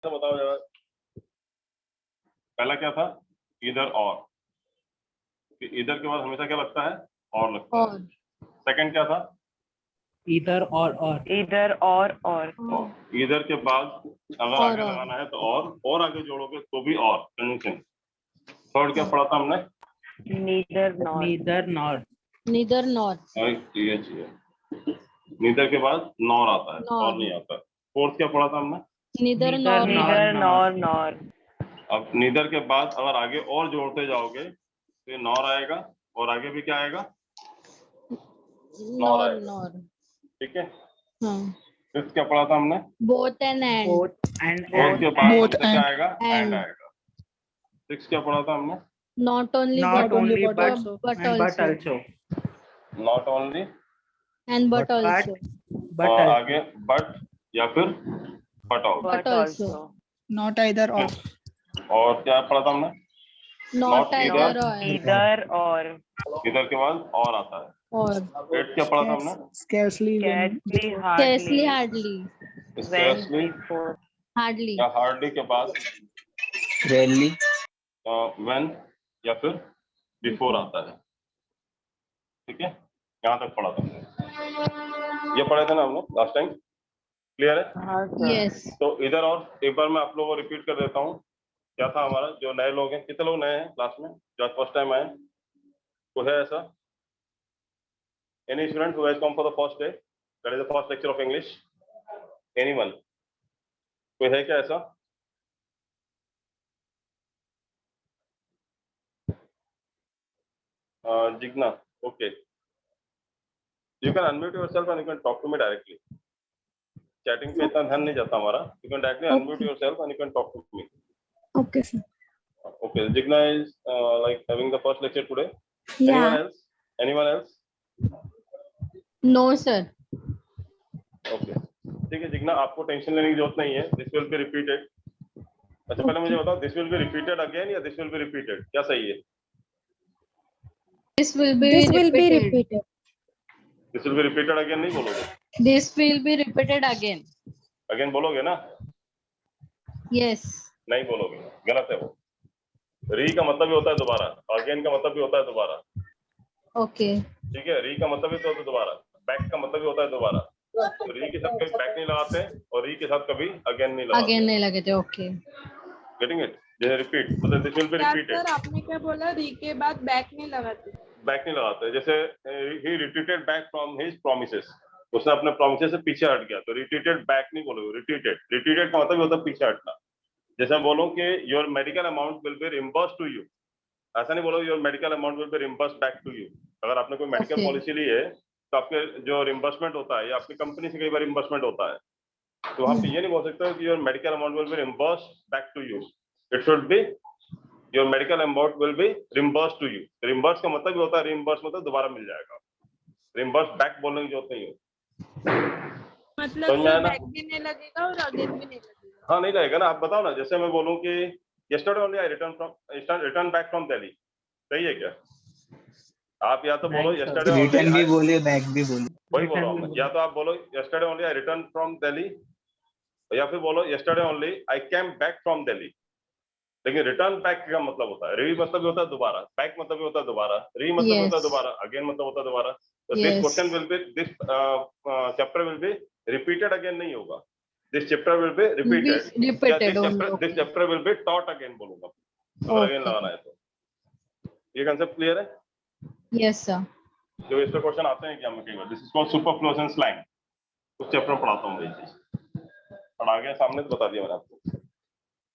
तो बताओ जरा, पहला क्या था? इधर और, इधर के बाद हमेशा क्या लगता है? और लगता है। सेकंड क्या था? इधर और इधर और इधर के बाद अगर आगे लगाना है तो और आगे जोड़ोगे तो भी और कंजंक्शन। थर्ड क्या पढ़ा था हमने? नीदर नॉर नीदर नॉर ये चाहिए, नीदर के बाद नॉर आता है, और नहीं आता। फोर्थ क्या पढ़ा था हमने? नीदर नॉर अब नीदर के बाद अगर आगे और जोड़ते जाओगे तो ये नॉर आएगा, और आगे भी क्या आएगा? नॉर आएगा। ठीक है। फिफ्थ क्या पढ़ा था हमने? बोथ एंड फोर्थ के बाद हमसे क्या आएगा? एंड आएगा। सिक्स क्या पढ़ा था हमने? Not only Not only but but also not only and but also और आगे बट या फिर but out. but also Not either or. और क्या पढ़ा था हमने? not either इधर और इधर के बाद और आता है। और एट क्या पढ़ा था हमने? Scarcely when scarcely hardly specially hardly या हार्डली के बाद rarely, व्हेन या फिर बिफोर आता है। ठीक है, यहाँ तक पढ़ा था। ये पढ़े थे ना हमने लास्ट टाइम, क्लियर है? हाँ सर yes तो इधर और एक बार मैं आप लोगों को रिपीट कर देता हूँ। क्या था हमारा? जो नए लोग हैं, कितने लोग नए हैं क्लास में जो आज फर्स्ट टाइम आए? कोई है ऐसा? Any student who has come for the first day, that is the first lecture of English? Anyone? कोई है क्या ऐसा? Jigna, okay, you can unmute yourself and you can talk to me directly. Chatting पे इतना ध्यान नहीं जाता हमारा। You can directly unmute yourself and you can talk to me. okay, sir. Okay, Jigna is like having the first lecture today. yeah Anyone else? Anyone else? no sir Okay. ठीक है जिग्ना, आपको tension लेने की जरूरत नहीं है। This will be repeated. अच्छा पहले मुझे बताओ, this will be repeated again या दिस विल बी रिपीटेड, क्या सही है? this will be repeated this will be repeated again नहीं बोलोगे? this will be repeated again again बोलोगे ना? yes नहीं बोलोगे, गलत है वो। री का मतलब भी होता है दोबारा, अगेन का मतलब भी होता है दोबारा। okay ठीक है, री का मतलब भी तो होता है दोबारा, बैक का मतलब भी होता है दोबारा। तो री के साथ कभी बैक नहीं लगाते और री के साथ कभी अगेन नहीं लगाते। again नहीं लगे थे okay गेटिंग इट? जैसे रिपीट मतलब this will be repeated. Sir आपने क्या बोला? री के बाद बैक नहीं लगाते? बैक नहीं लगाते। जैसे ही retreated back from his promises, उसने अपने प्रॉमिसेस से पीछे हट गया, तो रिट्रीटेड बैक नहीं बोलोगे, रिट्रीटेड। रिट्रीटेड का मतलब होता है पीछे हटना। जैसे मैं बोलूं कि your medical amount will be reimburse to you, ऐसा नहीं बोलो your medical amount will be reimburse back to you. अगर आपने कोई मेडिकल Okay. पॉलिसी ली है तो आपके जो रिम्बर्समेंट होता है या आपकी कंपनी से कई बार रिम्बर्समेंट होता है, तो वहां पे ये नहीं बोल सकते कि your medical amount will be reimburse back to you. It should be your medical amount will be reimburse to you. Reimburse का मतलब भी होता है, रिम्बर्स मतलब दोबारा मिल जाएगा। रिम्बर्स बैक बोलने की जरूरत नहीं है। मतलब समझ में आया सर ना? बैक भी नहीं लगेगा और अगेन भी नहीं लगेगा? हाँ नहीं लगेगा ना। आप बताओ ना, जैसे मैं बोलूँ कि yesterday only I returned back from Delhi, सही है क्या? आप या तो बोलो yesterday return भी only बोले back भी बोले. वही बोल रहा हूँ मैं। या तो आप बोलो yesterday only I returned from Delhi, या फिर बोलो yesterday only I came back from Delhi। लेकिन रिटर्न बैक का मतलब होता है, री मतलब भी होता है दोबारा, बैक मतलब भी होता है दोबारा, री मतलब भी होता है Yes. दोबारा, अगेन मतलब होता है दोबारा। तो this Yes. Question will be, this chapter will be repeated again नहीं होगा। This chapter will be repeated, repeated only this chapter will be taught again बोलूंगा अगर अगेन Okay. लगाना है तो। ये कंसेप्ट क्लियर है? yes sir जो इस पे क्वेश्चन आते हैं क्या, मैं कई बार, this is called superfluence and slang. उस चैप्टर में पढ़ाता हूँ ये चीज, पढ़ा गया सामने तो बता दिया मैंने आपको।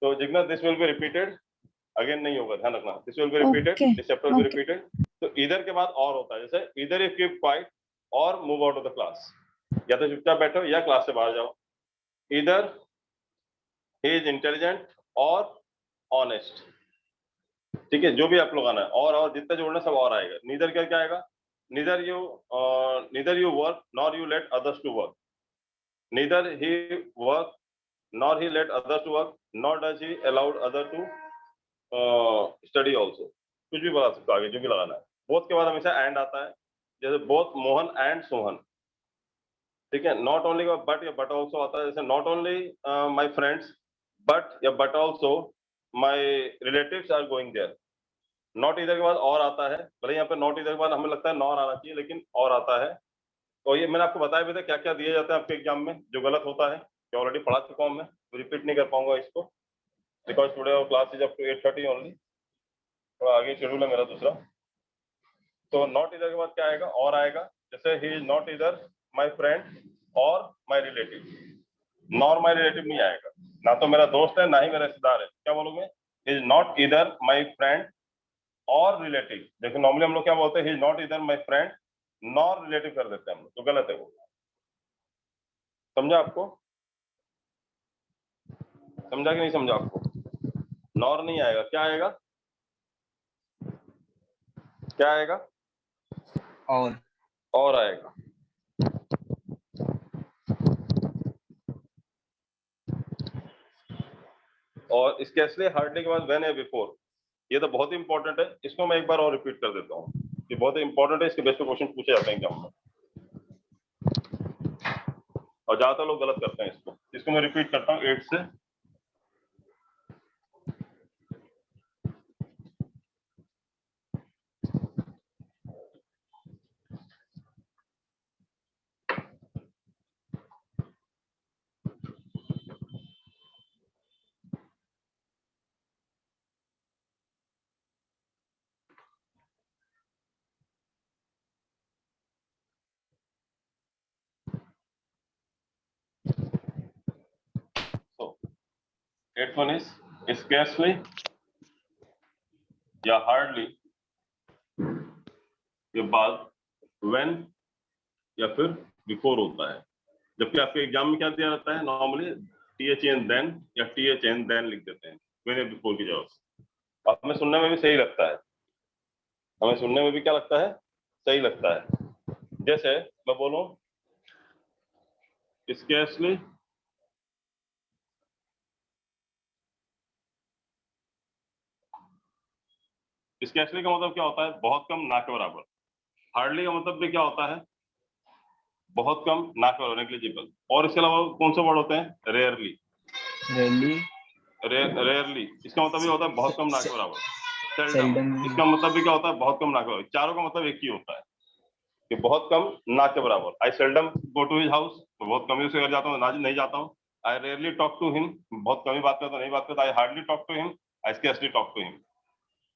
तो Jigna this will be repeated again नहीं होगा, ध्यान रखना। This will be repeated, Okay. This chapter will be repeated. तो इधर के बाद और होता है, जैसे इधर यू कीप क्वाइट और move out of the class, या तो चुपचाप बैठो या क्लास से बाहर जाओ। इधर ही इज इंटेलिजेंट और ऑनेस्ट, ठीक है, जो भी आप लोग आना है, और जितना जोड़ना सब और आएगा। नीदर क्या क्या आएगा? Neither you work nor you let others to work, neither he work nor he let others to work, nor does he allowed other to study also. कुछ भी बता सकते हो आगे जो भी लगाना है। बोथ के बाद हमेशा एंड आता है, जैसे बोथ मोहन एंड सोहन, ठीक है। नॉट ओनली का बट या बट ऑल्सो आता है, जैसे not only my friends but also my relatives are going there. Not इधर के बाद और आता है, भले यहाँ पे नॉट इधर के बाद हमें लगता है नॉर आना चाहिए, लेकिन और आता है। तो ये मैंने आपको बताया भी था क्या क्या दिया जाता है आपके एग्जाम में जो गलत होता है, कि ऑलरेडी पढ़ा चुका हूँ मैं, रिपीट नहीं कर पाऊंगा इसको, because today our class is up to 8:30 only, थोड़ा आगे शेड्यूल है मेरा दूसरा। तो नॉट इधर के बाद क्या आएगा, और आएगा। जैसे ही इज नॉट इधर माई फ्रेंड और my relative, nor my relative नहीं आएगा, ना तो मेरा दोस्त है ना ही मेरा रिश्तेदार है। क्या बोलूंगे, इज नॉट इधर माई फ्रेंड और रिलेटिव। देखो नॉर्मली हम लोग क्या बोलते हैं, ही इज नॉट इधर माई फ्रेंड नॉर रिलेटिव कर देते हैं हम लोग, तो गलत है वो। समझा आपको, समझा कि नहीं समझा आपको? नॉर नहीं आएगा, क्या आएगा, क्या आएगा, और आएगा। और स्केसली हार्डली के बाद व्हेन है बिफोर, ये तो बहुत ही इंपॉर्टेंट है, इसको मैं एक बार और रिपीट कर देता हूँ, ये बहुत ही इंपॉर्टेंट है, इसके बेस पे क्वेश्चन पूछे जाते हैं एग्जाम में, और ज्यादातर लोग गलत करते हैं इसको। इसको मैं रिपीट करता हूँ 8 से। So, 8th one is scarcely या hardly के बाद when या फिर before होता है, जबकि आपके एग्जाम में क्या दिया जाता है, नॉर्मली THN then या THN then लिख देते हैं when या before की जगह। हमें सुनने में भी सही लगता है, हमें सुनने में भी क्या लगता है, सही लगता है। जैसे मैं बोलूं scarcely स्केसली का मतलब क्या होता है, बहुत कम, ना के बराबर। हार्डली का मतलब भी क्या होता है, बहुत कम, ना के बराबर, नेग्लिजिबल। और इसके अलावा कौन से वर्ड होते हैं, रेयरली, रेयरली इसका मतलब भी होता है बहुत कम, ना के बराबर। सेल्डम इसका मतलब भी क्या होता है, बहुत कम, ना के बराबर। चारों का मतलब एक ही होता है कि बहुत कम, ना के बराबर। I seldom go to his house, तो बहुत कम ही उसके घर जाता हूँ, नहीं जाता हूँ। I rarely talk to him, बहुत कम ही बात करता हूँ, नहीं बात करता। I hardly talk to him, I scarcely talk to him.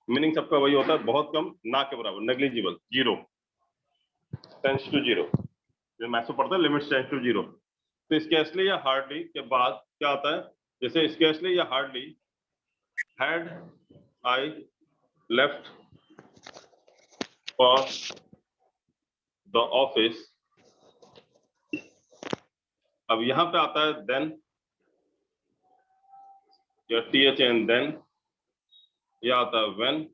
Meaning सबका वही होता है, बहुत कम, ना के बराबर, negligible, zero, tends to zero. जो मैथ्स में पढ़ते हैं, लिमिट्स टेंड्स टू जीरो। तो स्केर्सली या हार्डली के बाद क्या आता है, जैसे स्केर्सली या hardly, had I left for the office. अब यहां पे आता है देन या THN देन, या आता है व्हेन,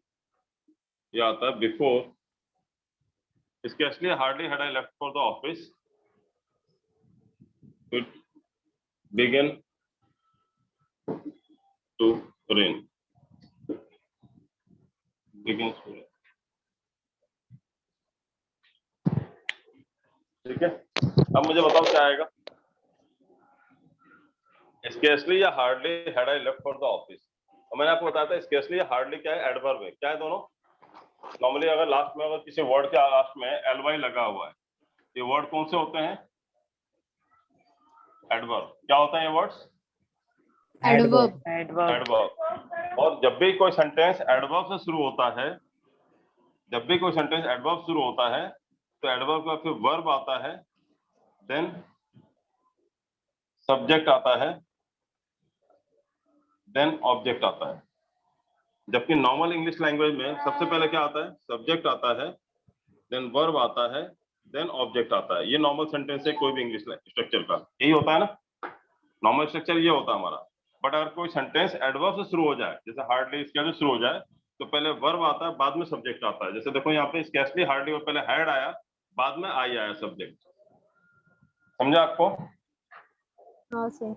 या आता है before. Scarcely, hardly had I left for the office, it began to rain. Begins to rain. ठीक है, अब मुझे बताओ क्या आएगा, Scarcely या hardly had I left for the office। और मैंने आपको बताया था scarcely या hardly क्या है, एडवर्ब है। क्या है दोनों, नॉर्मली अगर लास्ट में, अगर किसी वर्ड के लास्ट में ly लगा हुआ है, ये वर्ड कौन से होते हैं, एडवर्ब। क्या होता है ये वर्ड्स, एडवर्ब। एडवर्ब। और जब भी कोई सेंटेंस एडवर्ब से शुरू होता है, जब भी कोई सेंटेंस एडवर्ब शुरू होता है, तो एडवर्ब का फिर वर्ब आता है, देन सब्जेक्ट आता है, देन ऑब्जेक्ट आता है। जबकि नॉर्मल इंग्लिश लैंग्वेज में सबसे पहले क्या आता है, सब्जेक्ट आता है, देन वर्ब आता है, देन ऑब्जेक्ट आता है। ये नॉर्मल सेंटेंस है कोई भी इंग्लिश स्ट्रक्चर का, यही होता है ना, नॉर्मल स्ट्रक्चर ये होता है हमारा। बट अगर कोई सेंटेंस एडवर्ब से शुरू हो जाए, जैसे हार्डली इसका जो शुरू हो जाए, तो पहले वर्ब आता है, बाद में सब्जेक्ट आता है। जैसे देखो यहाँ पे स्केर्सली हार्डली और पहले हैड आया, बाद में आई आया सब्जेक्ट। समझा आपको? हाँ सर।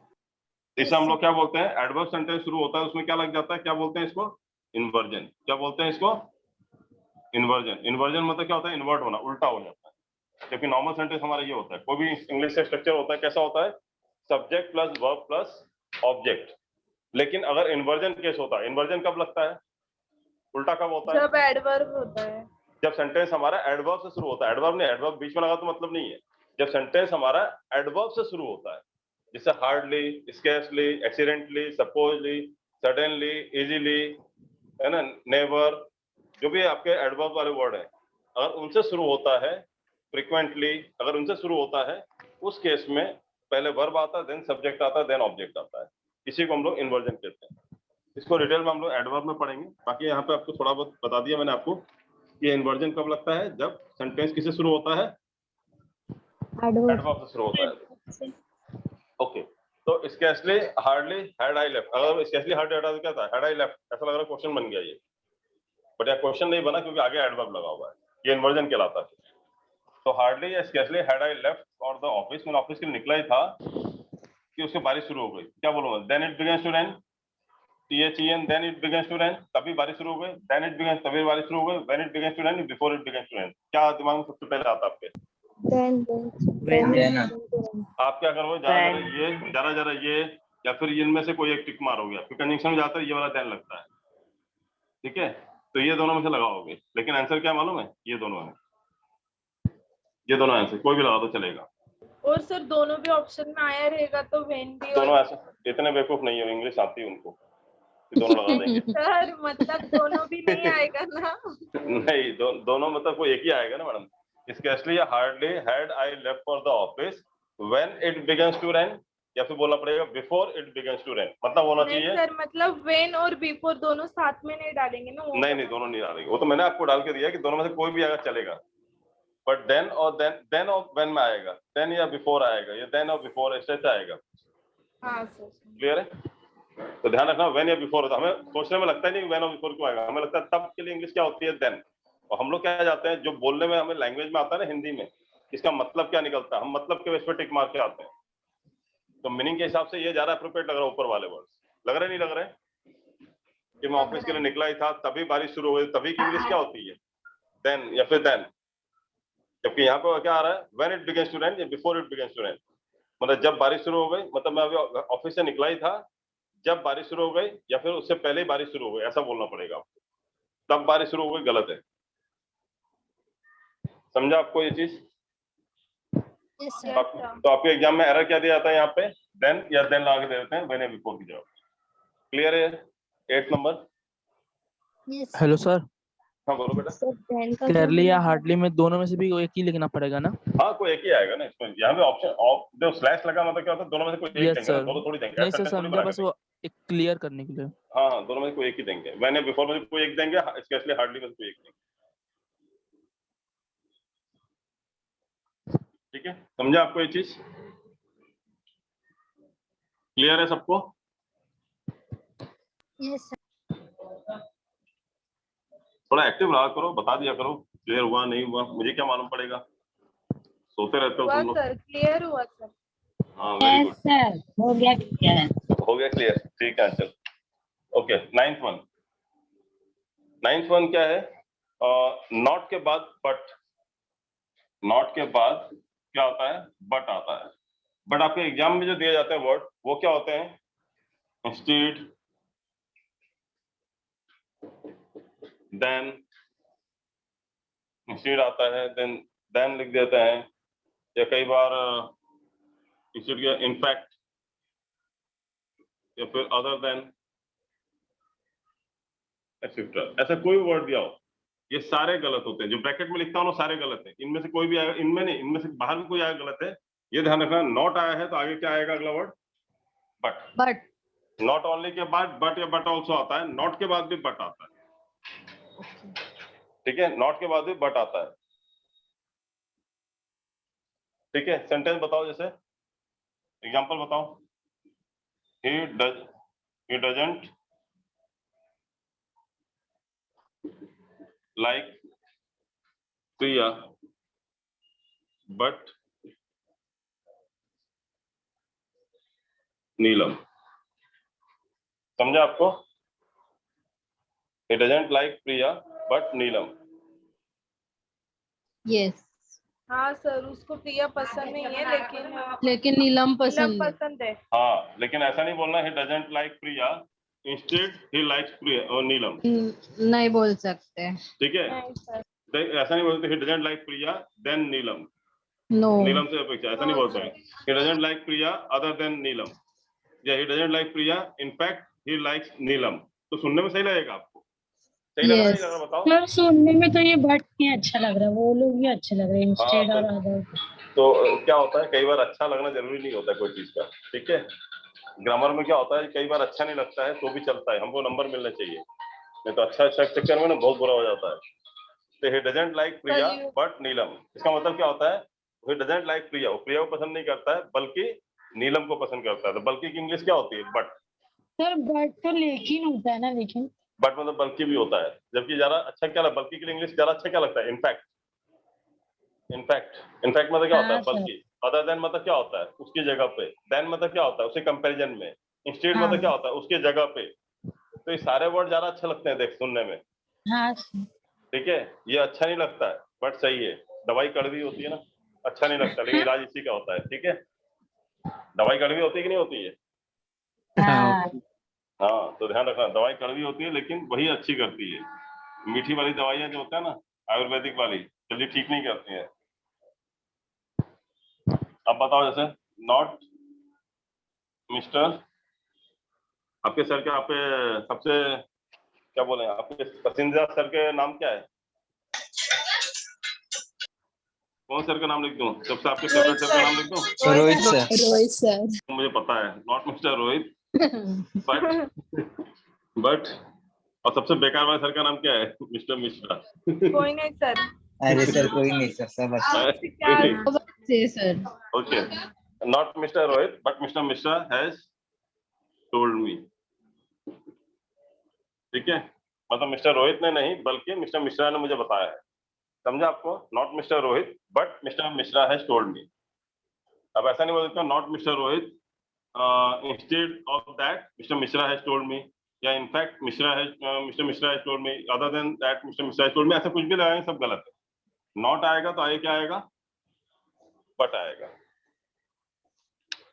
इसे हम लोग क्या बोलते हैं, एडवर्ब सेंटेंस शुरू होता है, उसमें क्या लग जाता है, क्या बोलते हैं इसको, इन्वर्जन। क्या बोलते हैं इसको, इन्वर्जन। इन्वर्जन मतलब क्या होता है, इन्वर्ट होना, उल्टा हो जाता है। जबकि नॉर्मल सेंटेंस हमारा ये होता है, कोई भी इंग्लिश से स्ट्रक्चर होता है, कैसा होता है, subject plus verb plus object. लेकिन अगर इन्वर्जन केस होता है, इन्वर्जन कब लगता है, उल्टा कब होता है, जब एडवर्ब होता है। जब सेंटेंस हमारा एडवर्ब से शुरू होता है। एडवर्ब नहीं, एडवर्ब बीच में लगा तो मतलब नहीं है। जब सेंटेंस हमारा एडवर्ब से शुरू होता है, जैसे hardly, scarcely, accidentally, supposedly, suddenly, easily, है ना, नेवर, जो भी आपके एडवर्ब वाले वर्ड हैं, अगर उनसे शुरू होता है, फ्रीक्वेंटली, अगर उनसे शुरू होता है, उस केस में पहले वर्ब आता है, देन सब्जेक्ट आता है, देन ऑब्जेक्ट आता है। इसी को हम लोग इन्वर्जन कहते हैं। इसको डिटेल में हम लोग एडवर्ब में पढ़ेंगे। बाकी यहाँ पे आपको थोड़ा बहुत बता दिया मैंने आपको, ये इन्वर्जन कब लगता है, जब सेंटेंस किससे शुरू होता है, एडवर्ब एडवर्ब से शुरू होता है। ओके, तो scarcely, hardly, had I left, अगर स्कैर्सली हार्डली हटा तो क्या था, हैड आई लेफ्ट, ऐसा लग रहा है क्वेश्चन बन गया ये, बट यह क्वेश्चन नहीं बना क्योंकि आगे एडवर्ब लगा हुआ है, ये इन्वर्जन कहलाता है। तो हार्डली या स्कैर्सली हैड आई लेफ्ट और द ऑफिस, मैंने ऑफिस के लिए निकला ही था कि उसके बारिश शुरू हो गई, क्या बोलूंगा, then it begins to rain, THEN, then it begins to rain, तभी बारिश शुरू हो गई, देन इट बिगन्स, तभी बारिश शुरू हो गई, when it begins to rain, before it begins to rain. क्या दिमाग में सबसे पहले आता है आपके, देन Then. आप क्या करोगे, जरा जरा ये या फिर इनमें से कोई एक टिक मारोगे, आपके कंजंक्शन में जाता है ये वाला देन लगता है, ठीक है, तो ये दोनों में से लगाओगे, लेकिन आंसर क्या मालूम है, ये दोनों है, ये दोनों आंसर कोई भी लगा दो चलेगा। और सर दोनों भी ऑप्शन में आया रहेगा तो वेन भी दोनों और ऐसे इतने बेवकूफ नहीं है, इंग्लिश आती है उनको, कि दोनों लगा देंगे। सर मतलब दोनों भी नहीं आएगा ना। नहीं, दोनों मतलब कोई एक ही आएगा ना मैडम। स्कैर्सली या hardly had I left for the office when it begins to rain, या फिर बोलना पड़ेगा before it begins to rain, मतलब होना नहीं चाहिए। सर मतलब वेन और बिफोर दोनों साथ में नहीं डालेंगे ना, वो नहीं, दोनों नहीं डालेंगे, वो तो मैंने आपको डाल के दिया कि दोनों में से कोई भी आएगा चलेगा, बट देन और व्हेन में आएगा, देन या बिफोर आएगा, या देन और बिफोर ऐसे आएगा। हाँ सर। क्लियर है? तो ध्यान रखना, व्हेन या बिफोर होता है, हमें सोचने में लगता है नहीं कि व्हेन और बिफोर क्यों आएगा, हमें लगता है तब के लिए इंग्लिश क्या होती है, देन। और हम लोग क्या जाते हैं, जो बोलने में हमें लैंग्वेज में आता है ना हिंदी में, इसका मतलब क्या निकलता है, हम मतलब के बेस पर टिक मार के आते हैं। तो मीनिंग के हिसाब से ये ज्यादा अप्रोप्रिएट लग रहा है, ऊपर वाले वर्ड्स लग रहे नहीं लग रहे कि मैं ऑफिस के लिए निकला ही था तभी बारिश शुरू हो गई, तभी की इंग्लिश क्या होती है, देन या फिर देन। जबकि यहाँ पे क्या आ रहा है, when it begins to rain या before it begins to rain, मतलब जब बारिश शुरू हो गई, मतलब मैं अभी ऑफिस से निकला ही था जब बारिश शुरू हो गई, या फिर उससे पहले ही बारिश शुरू हो गई, ऐसा बोलना पड़ेगा आपको। तब बारिश शुरू हो गई गलत है, समझा आपको ये चीज? Yes Yes, sir sir. तो आपके एग्जाम में एरर क्या दिया जाता है यहाँ पे, देन या देन लगा के दे देते हैं, व्हेन या बिफोर की जगह। क्लियर है? 8 नंबर। यस हेलो सर, हाँ बोलो बेटा। सर देन का क्लियरली या हार्डली में दोनों में से भी एक ही लिखना पड़ेगा ना? हाँ, कोई एक ही आएगा ना इसमें, यहाँ पे ऑप्शन जो स्लैश लगा मतलब क्या होता है, दोनों में से कोई एक यस देंगे ना, सर। दोनों थोड़ी देंगे, नहीं ऐसा सर, sentence थोड़ी समझा, बना बस के वो एक क्लियर करने के लिए। देंगे। हाँ, दोनों में से कोई एक ही देंगे, व्हेन या बिफोर में से कोई एक देंगे, स्पेशली हार्डली में से कोई एक देंगे। ठीक है, समझा आपको ये चीज? क्लियर है सबको? यस थोड़ा एक्टिव रहा करो, बता दिया करो क्लियर हुआ नहीं हुआ, मुझे क्या मालूम पड़ेगा, सोते रहते हो हुआ तुम लोग। सर, क्लियर हुआ सर। हाँ वेरी गुड, सर हो गया क्लियर हो गया क्लियर, ठीक है चल। ओके, नाइन्थ वन क्या है, नॉट के बाद बट, नॉट के बाद क्या होता है, बट आता है। बट आपके एग्जाम में जो दिए जाते हैं वर्ड वो क्या होते हैं, इंस्टीड, देन, इंस्टीड आता है, देन लिख देते हैं, या कई बार इंस्टीड के इनफैक्ट, या फिर अदर देन, एक्सेट्रा। ऐसा कोई वर्ड दिया हो, ये सारे गलत होते हैं, जो ब्रैकेट में लिखता हूँ ना सारे गलत है, इनमें से कोई भी आएगा, इनमें नहीं, इनमें से बाहर भी कोई आएगा गलत है, ये ध्यान रखना। नॉट आया है तो आगे क्या आएगा अगला वर्ड, बट। नॉट ओनली के बाद बट या बट ऑल्सो आता है, नॉट के बाद भी बट आता है, ठीक है, नॉट के बाद भी बट आता है, ठीक है। सेंटेंस बताओ, जैसे एग्जांपल बताओ, he doesn't like Priya but नीलम। समझा आपको? he doesn't like Priya but Neelam. Yes हाँ सर, उसको प्रिया पसंद नहीं है, लेकिन लेकिन नीलम नीलम पसंद है। पसंद है। हाँ, लेकिन ऐसा नहीं बोलना he doesn't like Priya, instead he likes Priya और नीलम, नहीं बोल सकते। ठीक है। नहीं सर, ऐसा नहीं बोलते he doesn't like Priya than Neelam, no. Neelam से अपेक्षा, ऐसा नहीं बोलते हैं। He doesn't like Priya other than Neelam, या he doesn't like Priya in fact he likes Neelam. तो सुनने में सही लगेगा आपको? सही लग रहा है, नहीं लग रहा, बताओ। सर सुनने में तो ये बट नहीं अच्छा लग रहा है, वो लोग भी अच्छे लग रहे हैं इंस्टेड हाँ, और अदर। तो क्या होता है, कई बार अच्छा लगना जरूरी नहीं होता कोई चीज का, ठीक है। ग्रामर में क्या होता है, कई बार अच्छा नहीं लगता है तो भी चलता है, हमको नंबर मिलने चाहिए, नहीं तो अच्छा अच्छा चक्कर में ना बहुत बुरा हो जाता है। तो he doesn't like Priya but Neelam, इसका मतलब क्या होता है, ही डजंट लाइक प्रिया, वो प्रिया को पसंद नहीं करता है बल्कि नीलम को पसंद करता है। तो बल्कि की इंग्लिश क्या होती है? बट। सर बट तो लेकिन होता है ना, लेकिन बट मतलब बल्कि भी होता है, जबकि ज्यादा अच्छा क्या लगता है, बल्कि के लिए इंग्लिश ज्यादा अच्छा क्या लगता है? इनफैक्ट। इनफैक्ट मतलब क्या होता है? हाँ सर। बल्कि। अदर देन मतलब क्या होता है? उसकी जगह पे। देन मतलब क्या होता है? उसके कंपैरिजन में। इंस्टेड मतलब क्या होता है? उसके जगह पे। तो ये सारे वर्ड ज्यादा अच्छे लगते हैं देख सुनने में, हाँ ठीक है। ये अच्छा नहीं लगता है बट सही है। दवाई कड़वी होती है ना, अच्छा नहीं लगता, लेकिन इलाज इसी का होता है, ठीक है। दवाई कड़वी होती है कि नहीं होती है? हाँ। हाँ, तो ध्यान रखना, दवाई कड़वी होती है लेकिन वही अच्छी करती है। मीठी वाली दवाइयाँ जो होता है ना, आयुर्वेदिक वाली, जल्दी ठीक नहीं करती है। अब बताओ, जैसे नॉट मिस्टर, आपके सर के आप सबसे क्या बोले, आपके पसंदीदा सर के नाम क्या है? कौन सर का नाम लिख दूं? सबसे आपके फेवरेट सर का नाम लिख दूं? रोहित सर। रोहित सर। मुझे पता है, नॉट मिस्टर रोहित, बट और सबसे बेकार वाले सर का नाम क्या है? मिस्टर मिश्रा। कोई नहीं सर। अरे सर कोई नहीं सर, सब अच्छा। आपसे क्या sir. Okay, not mister Rohit but mister Mishra has told मी, ठीक है। मतलब मिस्टर रोहित ने नहीं बल्कि मिस्टर मिश्रा ने मुझे बताया है, समझा आपको? Not mister Rohit but mister Mishra has told me. अब ऐसा नहीं बोल सकता not mister Rohit instead of that mister Mishra has told me, या in fact mister Mishra has told me, other than that mister Mishra has told me, ऐसा कुछ भी लगाएंगे सब गलत है। नॉट आएगा तो आगे क्या आएगा? बट आएगा।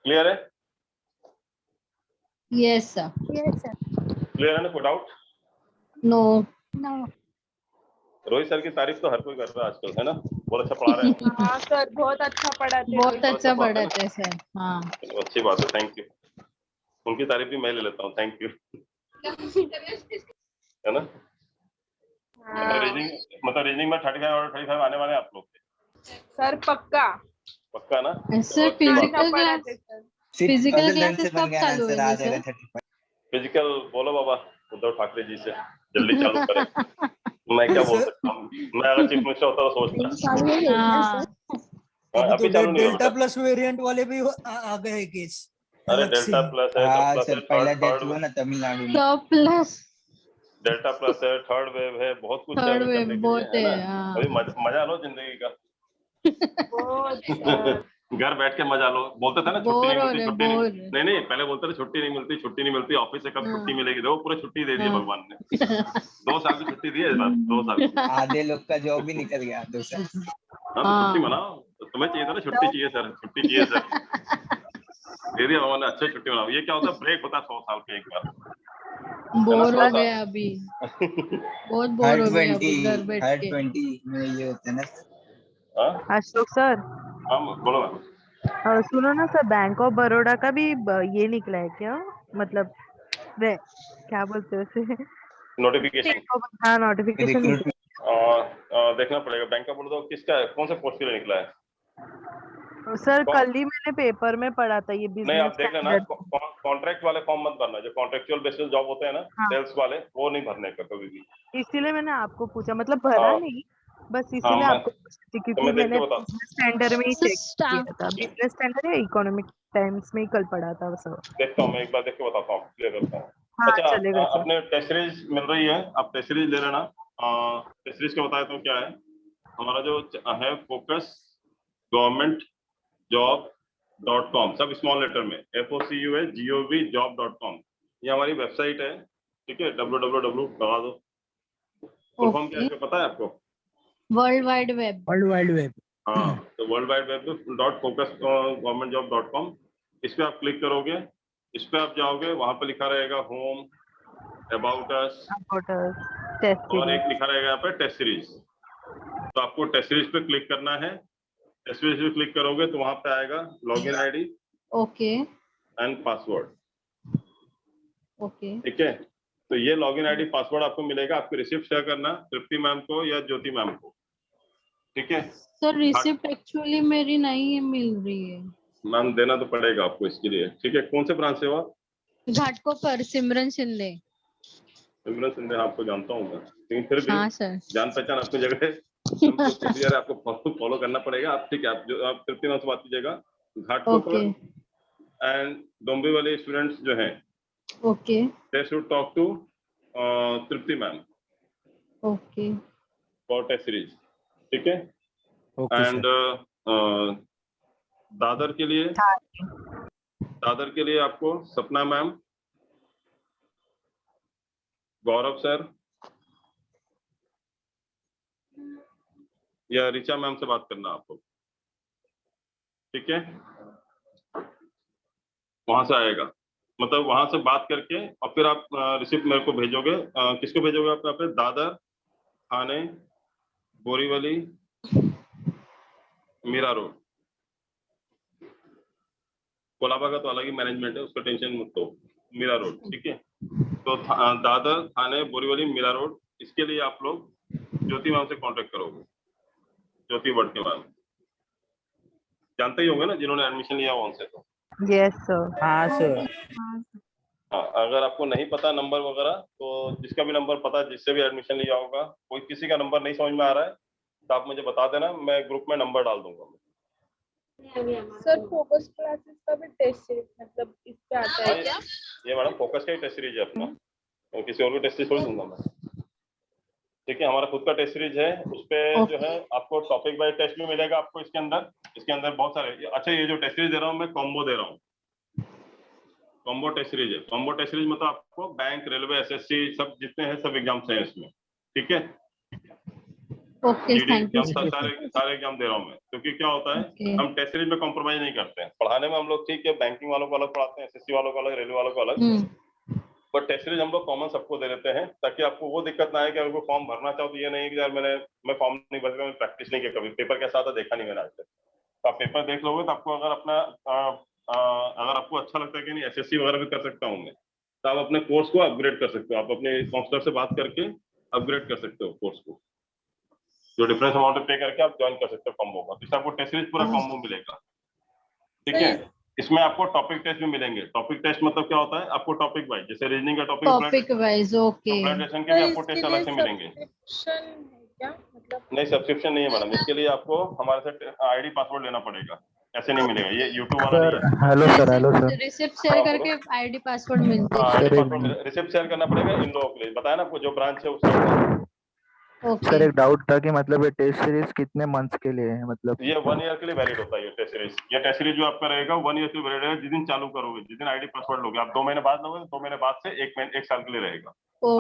क्लियर है? Yes sir. क्लियर है ना? कोई डाउट? नो। रोहित सर की तारीफ तो हर कोई कर रहा है आजकल, है ना? बहुत अच्छा पढ़ा रहे हैं। हाँ सर, बहुत अच्छा पढ़ाते बहुत रोहित। अच्छा पढ़ाते हैं सर। हाँ। चलो, अच्छी बात है, थैंक यू। उनकी तारीफ भी मैं ले लेता हूँ, थैंक यू, है ना? मतलब रीजनिंग में 35 और 35 आने वाले हैं आप लोग के। सर पक्का। पक्का ना? सर अच्छी बात है। अच्छा पढ़ाते सर। फिजिकल क्लासेस क्लासेस कब चालू सर, आ होंगे जाएगा सर? 35। फिजिकल बोलो बाबा उद्धव ठाकरे जी से जल्दी चालू करें। मैं क्या बोल सकता हूँ, मैं अगर चीफ मिनिस्टर होता तो सोचता। हाँ। अभी चालू नहीं हुआ डेल्टा बेटा। प्लस वेरिएंट वाले भी आ गए हैं केस अरे अलग से। डेल्टा प्लस है, हाँ प्लस सर, है, पहला डेथ थर्ड हुआ ना तमिलनाडु में। तो प्लस डेल्टा प्लस है, थर्ड वेव है, बहुत कुछ है थर्ड अभी वेव करने के लिए, बहुत है है। ना? हाँ। अभी मजा लो जिंदगी का। बहुत सर। घर बैठ के मजा लो। बोलते थे ना छुट्टी नहीं बोर हो मिलती, रहे छुट्टी नहीं, बोर। नहीं नहीं, पहले बोलते थे छुट्टी नहीं मिलती, छुट्टी नहीं मिलती, ऑफिस से कब छुट्टी मिलेगी? देखो पूरा छुट्टी दे दी है हाँ। भगवान ने। 2 साल की छुट्टी दी है इस बार, 2 साल की। आधे लोग का जॉब भी निकल गया 2 साल। हाँ, तो छुट्टी मनाओ। तो तुम्हें चाहिए था ना छुट्टी, चाहिए सर, छुट्टी चाहिए सर, दे दिया भगवान ने, अच्छे छुट्टी मनाओ। ये क्या होता है, ब्रेक होता है 100 साल पे एक बार, बोर हो 100 गए साल। अभी, बहुत बोर हो गए अभी घर बैठ हर के। 20 में ये होता है ना। हाँ अशोक सर, बोलो मैम। सुनो ना सर, बैंक ऑफ बड़ौदा का भी ये निकला है क्या? मतलब वे क्या बोलते हैं उसे? नोटिफिकेशन हाँ, नोटिफिकेशन रिक्रूटमेंट। देखना पड़ेगा। बैंक ऑफ बड़ौदा किसका है, कौन से पोस्ट के लिए निकला है? सर कौन? कल ही मैंने पेपर में पढ़ा था ये नहीं, आप बिजनेस देख लेना, स्टैंडर्ड। कॉन्ट्रैक्ट वाले फॉर्म मत भरना, जो कॉन्ट्रेक्चुअल बेसिस जॉब होते हैं ना, हाँ, सेल्स वाले, वो नहीं भरने का कभी भी। इसीलिए मैंने आपको पूछा, मतलब भरा हाँ नहीं, बस हाँ, इसीलिए आपको पूछी थी, तो क्योंकि मैं देख मैंने के बता। बिजनेस स्टैंडर्ड में ही चेक स्टाफ किया था। बिजनेस स्टैंडर्ड या इकोनॉमिक टाइम्स में ही कल पढ़ा था सब। देखता हूँ, मैं एक बार देख के बताता हूँ, क्लियर करता हूँ। हाँ, अच्छा, चलेगा सर। अपने टेस्ट सीरीज मिल रही है, आप टेस्ट सीरीज ले लेना। टेस्ट सीरीज का बताया तो क्या है हमारा जो है, फोकस गवर्नमेंट जॉब.com, सब स्मॉल लेटर में, FOCUSGOV ये हमारी वेबसाइट है, ठीक है। www लगा दो। फुल फॉर्म क्या है इसका पता है आपको? World wide web. World wide web. हाँ, तो worldwideweb.focusgovernmentjob.com, इस पे आप क्लिक करोगे, इस पे आप जाओगे, वहां पे लिखा रहेगा होम, अबाउट अस, टेस्ट और एक लिखा रहेगा यहाँ पे टेस्ट सीरीज। तो आपको टेस्ट सीरीज पे क्लिक करना है। टेस्ट सीरीज पे क्लिक करोगे तो वहां पे आएगा login ID okay and password. Okay ठीक है, तो ये लॉगिन आईडी पासवर्ड आपको मिलेगा। आपको रिसिप्ट शेयर करना तृप्ति मैम को या ज्योति मैम को। ठीक है सर, रिसिप्ट एक्चुअली मेरी नहीं मिल रही है। मैम, देना तो पड़ेगा आपको इसके लिए। ठीक है, कौन से ब्रांच से हो आप? घाटकोपर, सिमरन शिंदे। सिमरन सिंधे, आपको जानता हूँ मैं, लेकिन फिर भी हाँ सर। जान पहचान अपनी जगह है। प्रोसीजर आपको फॉलो करना पड़ेगा। आप ठीक है, आप तृप्ति मैम से बात कीजिएगा। Ghatkopar okay and Dombivli students जो हैं, okay they should talk to Tripti ma'am okay for test series. ठीक है, एंड दादर के लिए आपको सपना मैम, गौरव सर या रिचा मैम से बात करना आपको। ठीक है, वहां से आएगा, मतलब वहां से बात करके और फिर आप रिसिप्ट मेरे को भेजोगे। किसको भेजोगे आप? यहाँ पे दादर, थाने, बोरीवली, मीरा रोड, कोलाबा का तो अलग ही मैनेजमेंट है, उसका टेंशन मत लो। मीरा रोड, ठीक है। तो दादर, थाने, बोरीवली, मीरा रोड, इसके लिए आप लोग ज्योति मैम से कांटेक्ट करोगे। ज्योति वडके मैम जानते ही होंगे ना, जिन्होंने एडमिशन लिया हो उनसे। तो यस सर। हाँ सर। हाँ, अगर आपको नहीं पता नंबर वगैरह, तो जिसका भी नंबर पता है, जिससे भी एडमिशन लिया होगा, कोई किसी का नंबर नहीं समझ में आ रहा है तो आप मुझे बता देना, मैं ग्रुप में नंबर डाल दूंगा। सर, फोकस क्लासेस का भी टेस्ट सीरीज मतलब इस पे आता है क्या? ये मैडम फोकस का ही टेस्ट सीरीज है अपना, तो किसी और भी टेस्ट सीरीज थोड़ी दूंगा मैं। ठीक है, हमारा खुद का टेस्ट सीरीज है, उस पे जो है आपको टॉपिक वाइज टेस्ट भी मिलेगा आपको इसके अंदर। इसके अंदर बहुत सारे, अच्छा ये जो टेस्ट सीरीज दे रहा हूँ मैं, कॉम्बो दे रहा हूँ। कॉम्बो टेस्ट सीरीज है। कॉम्बो टेस्ट सीरीज मतलब आपको बैंक, रेलवे, एसएससी सब जितने हैं सब एग्जाम्स हैं इसमें। ठीक है, ओके, थैंक यू। सारे एग्जाम दे रहा हूँ मैं, क्योंकि क्या होता है Okay. हम टेस्ट सीरीज में कॉम्प्रोमाइज नहीं करते हैं। पढ़ाने में हम लोग ठीक है, बैंकिंग वालों को अलग पढ़ाते हैं, एसएससी वालों को अलग, रेलवे वालों को अलग, बट टेस्ट सीरीज हम लोग कॉमन सबको दे देते हैं, ताकि आपको वो दिक्कत ना आए कि अगर कोई फॉर्म भरना चाहो तो ये नहीं कि यार मैं फॉर्म नहीं भर सकता, मैं प्रैक्टिस नहीं किया कभी, पेपर कैसा आता देखा नहीं मैंने आज तक। तो आप पेपर देख लोगे तो आपको अगर अपना अगर आपको अच्छा लगता है कि नहीं एसएससी वगैरह भी कर सकता हूँ मैं, तो आप अपने कोर्स को अपग्रेड कर सकते हो। आप अपने काउंसलर से बात करके अपग्रेड कर सकते हो कोर्स को, जो डिफरेंस अमाउंट पे करके आप ज्वाइन कर सकते हो कॉम्बो का। तो आपको टेस्ट सीरीज पूरा कॉम्बो मिलेगा। ठीक है, इसमें आपको टॉपिक टेस्ट भी मिलेंगे। टॉपिक टेस्ट मतलब क्या होता है, आपको टॉपिक वाइज, जैसे रीजनिंग का टॉपिक वाइज, ओके। प्रेजेंटेशन के भी आपको टेस्ट अलग से मिलेंगे। क्या मतलब? नहीं, सब्सक्रिप्शन नहीं है मैडम, इसके लिए आपको हमारे से आईडी पासवर्ड लेना पड़ेगा, ऐसे नहीं मिलेगा। ये यूट्यूब वाला नहीं है। Hello sir. रिसिप्ट शेयर करके आईडी पासवर्ड मिलता है। रिसिप्ट शेयर करना पड़ेगा इन लोगों के लिए, बताया ना आपको, जो ब्रांच है उसका। सर एक डाउट था कि मतलब ये टेस्ट सीरीज कितने मंथ्स के लिए है? मतलब ये 1 ईयर के लिए वैलिड होता है ये टेस्ट सीरीज। ये टेस्ट सीरीज जो आपका रहेगा 1 ईयर के लिए वैलिड है। जिस दिन चालू करोगे, जिस दिन आईडी पासवर्ड लोगे, आप 2 महीने बाद लोगे तो 2 महीने बाद से 1 साल के लिए रहेगा।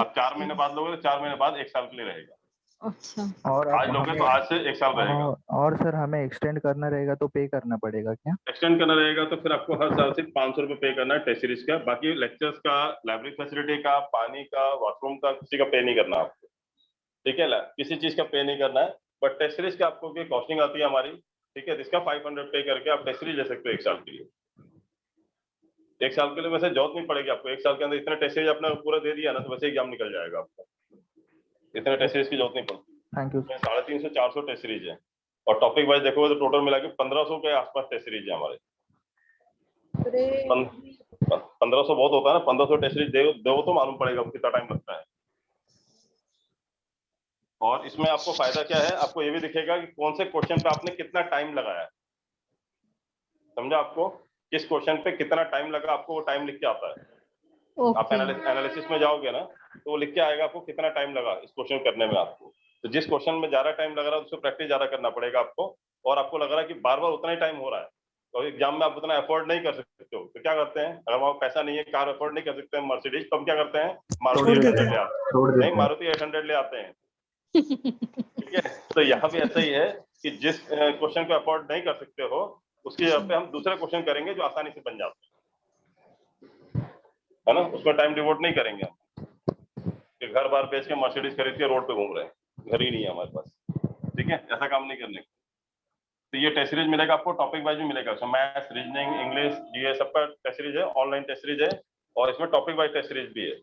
आप 4 महीने बाद लोगे तो 4 महीने बाद 1 साल के लिए रहेगा। अच्छा, और आज लोगे तो आज से 1 साल रहेगा। और सर हमें एक्सटेंड करना रहेगा तो पे करना पड़ेगा क्या? एक्सटेंड करना रहेगा तो फिर आपको हर साल से 500 रुपए पे करना है टेस्ट सीरीज का। बाकी लेक्चर्स का, लाइब्रेरी फैसिलिटी का, पानी का, वॉशरूम का, किसी का पे नहीं करना आपको। ठीक है, किसी चीज का पे नहीं करना है। बट टेस्ट सीरीज का आपको की कॉस्टिंग आती है हमारी, ठीक है, जिसका 500 पे करके आप टेस्ट सीरीज ले सकते हो 1 साल के लिए। 1 साल के लिए वैसे जरूरत नहीं पड़ेगी आपको। 1 साल के अंदर इतने टेस्ट सीरीज आपने पूरा दे दिया ना, तो वैसे एग्जाम निकल जाएगा आपका। इतने टेस्ट सीरीज की जरूरत नहीं पड़ती। Thank you. 350-400 टेस्ट सीरीज है, और टॉपिक वाइज देखोगे तो टोटल मिला के 1500 के आसपास टेस्ट सीरीज है हमारे। 1500 बहुत होता है ना, 1500 टेस्ट सीरीज दो तो मालूम पड़ेगा कितना टाइम लगता है। और इसमें आपको फायदा क्या है, आपको ये भी दिखेगा कि कौन से क्वेश्चन पे आपने कितना टाइम लगाया। समझा? आपको किस क्वेश्चन पे कितना टाइम लगा, आपको वो टाइम लिख के आता है। आप एनालिसिस में जाओगे ना, तो वो लिख के आएगा आपको कितना टाइम लगा इस क्वेश्चन करने में आपको। तो जिस क्वेश्चन में ज्यादा टाइम लग रहा है उसको प्रैक्टिस ज्यादा करना पड़ेगा आपको, और आपको लग रहा है कि बार बार उतना ही टाइम हो रहा है, तो एग्जाम में आप उतना अफोर्ड नहीं कर सकते हो। तो क्या करते हैं, अगर वहाँ पैसा नहीं है, कार अफोर्ड नहीं कर सकते हैं मर्सिडीज, तो हम क्या करते हैं, मारुति 800 ले आते हैं। नहीं, मारुति 800 ले आते हैं। ठीक है, तो यहाँ भी ऐसा ही है कि जिस क्वेश्चन को अफोर्ड नहीं कर सकते हो उसकी जगह पे हम दूसरे क्वेश्चन करेंगे जो आसानी से बन जाते हैं, है ना। उसमें टाइम डिवोट नहीं करेंगे हम कि घर बार बेच के मर्सिडीज खरीद के रोड पे घूम रहे हैं, घर ही नहीं है हमारे पास। ठीक है, ऐसा काम नहीं करने का। तो ये टेस्ट सीरीज मिलेगा आपको, टॉपिक वाइज भी मिलेगा। उसमें मैथ्स, रीजनिंग, इंग्लिश, जीएस सबका टेस्ट सीरीज है, ऑनलाइन टेस्ट सीरीज है और इसमें टॉपिक वाइज टेस्ट सीरीज भी है।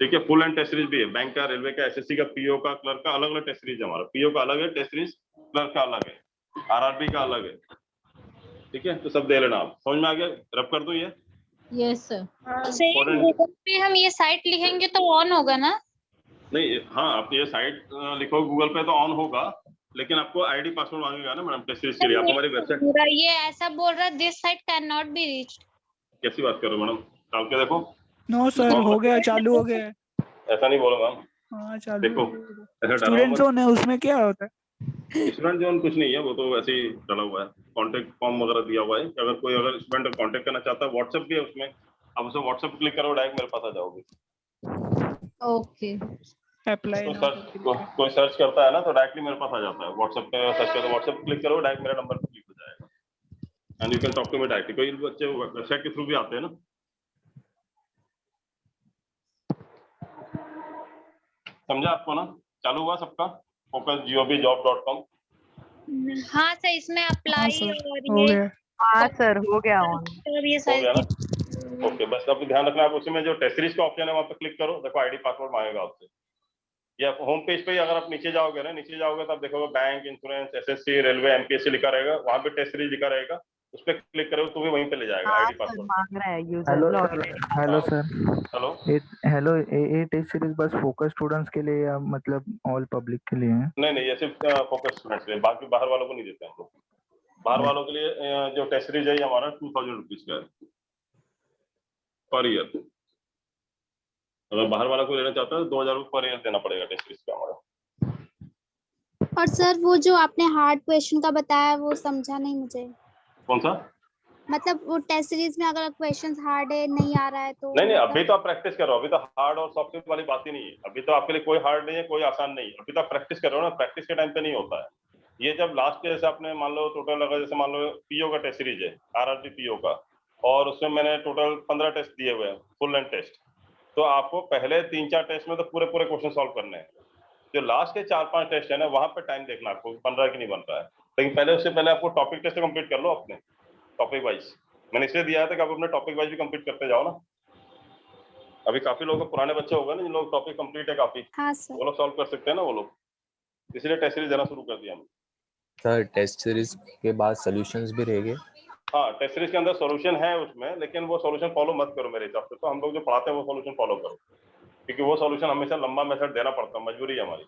ठीक है, फुल एंड टेस्ट सीरीज भी है। बैंक का, रेलवे का, एसएससी का, पीओ का, क्लर्क का अलग अलग टेस्ट सीरीज है हमारा। पीओ का अलग है टेस्ट सीरीज, क्लर्क का अलग है, आरआरबी का अलग है। ठीक है, तो सब दे लेना आप। समझ में आ गया? रब कर दूं ये? Yes sir. Important- गूगल पे हम ये साइट लिखेंगे तो ऑन होगा ना? नहीं, हाँ, आप ये साइट लिखो गूगल पे तो ऑन होगा, लेकिन आपको आईडी पासवर्ड मांगेगा ना मैडम टेस्ट सीरीज के लिए। आप हमारी वेबसाइट ये ऐसा बोल रहा है this site can not be reached. कैसी बात कर रहे हो मैडम? डाल के देखो। नो सर, हो गया, चालू हो गया। ऐसा नहीं बोलो मैम, हाँ चालू। देखो ऐसा डरा स्टूडेंट मत। जोन है, उसमें क्या होता है? स्टूडेंट जोन कुछ नहीं है, वो तो वैसे ही डला हुआ है। कॉन्टेक्ट फॉर्म वगैरह दिया हुआ है कि अगर स्टूडेंट कॉन्टेक्ट करना चाहता है, व्हाट्सएप भी है उसमें। आप उसे व्हाट्सएप क्लिक करो, डायरेक्ट मेरे पास आ जाओगे। ओके। अप्लाई कोई सर्च करता है ना तो डायरेक्टली मेरे पास आ जाता है। व्हाट्सएप पे सर्च करो, व्हाट्सएप क्लिक करो, डायरेक्ट मेरा नंबर क्लिक हो जाएगा and you can talk to me directly. कोई बच्चे वेबसाइट के थ्रू भी आते हैं ना। समझा आपको ना? चालू हुआ सबका? focusgobjob.com। हाँ सर, इसमें अप्लाई सर, और हो ये गया। हाँ सर, हो गया ऑन। और ये हो गया सारी ना? ओके, बस आप ध्यान रखना, आप उसमें जो टेस्ट सीरीज का ऑप्शन है वहाँ पे क्लिक करो। देखो आईडी पासवर्ड मांगेगा आपसे। या होम पेज पे ही अगर आप नीचे जाओगे ना, नीचे जाओगे तो आप देखोगे bank, insurance, SSC, railway, MPSC लिखा रहेगा। वहाँ पे टेस्ट सीरीज लिखा रहेगा, उस पर क्लिक करोगे तो भी वहीं पे ले जाएगा हाँ आईडी सर, पासवर्ड। मांग रहा है user hello login. Sir. Hello sir. Hello, hello, ये टेस्ट सीरीज बस फोकस स्टूडेंट्स के लिए या मतलब ऑल पब्लिक के लिए है? नहीं ये सिर्फ फोकस स्टूडेंट्स के लिए, बाकी बाहर वालों को नहीं देते हैं हम लोग। बाहर वालों के लिए जो टेस्ट सीरीज है ये हमारा 2000 रुपीज का है पर ईयर। अगर बाहर वाला कोई लेना चाहता है तो 2000 रुपये पर ईयर देना पड़ेगा टेस्ट सीरीज का हमारा। और सर वो जो आपने हार्ड क्वेश्चन का बताया वो समझा नहीं मुझे। कौन सा? मतलब वो टेस्ट सीरीज में अगर क्वेश्चंस हार्ड है, नहीं आ रहा है तो नहीं अभी तो आप प्रैक्टिस करो। अभी तो हार्ड और सॉफ्ट वाली बात ही नहीं है। अभी तो आपके लिए कोई हार्ड नहीं है, कोई आसान नहीं है। अभी तो आप प्रैक्टिस करो ना, प्रैक्टिस के टाइम पे नहीं होता है ये। जब लास्ट के जैसे आपने मान लो टोटल, अगर जैसे मान लो पीओ का टेस्ट सीरीज है, आरआरबी पीओ का, और उसमें मैंने टोटल 15 टेस्ट दिए हुए हैं, फुल लेंथ टेस्ट। तो आपको पहले 3-4 टेस्ट में तो पूरे क्वेश्चन सॉल्व करने हैं। जो लास्ट के 4-5 टेस्ट है ना, वहां पे टाइम देखना आपको 15 की नहीं बन रहा है। लेकिन पहले उससे पहले आपको टॉपिक टेस्ट कंप्लीट कर लो अपने टॉपिक वाइज। मैंने इसलिए दिया था कि आप अपने टॉपिक वाइज भी कंप्लीट करते जाओ ना। अभी काफी लोग पुराने बच्चे हो गए ना जिन लोग टॉपिक कंप्लीट है काफी, हाँ सर। वो लोग सॉल्व कर सकते हैं ना वो लोग, इसलिए टेस्ट सीरीज देना शुरू कर दिया हमने। सर टेस्ट सीरीज के बाद सॉल्यूशंस भी रहेंगे? हाँ, टेस्ट सीरीज के अंदर सॉल्यूशन है उसमें, लेकिन वो सॉल्यूशन फॉलो मत करो मेरे हिसाब से। तो हम लोग जो पढ़ाते हैं वो सॉल्यूशन फॉलो करो, क्योंकि वो सॉल्यूशन हमेशा लंबा मेथड देना पड़ता है, मजबूरी है हमारी,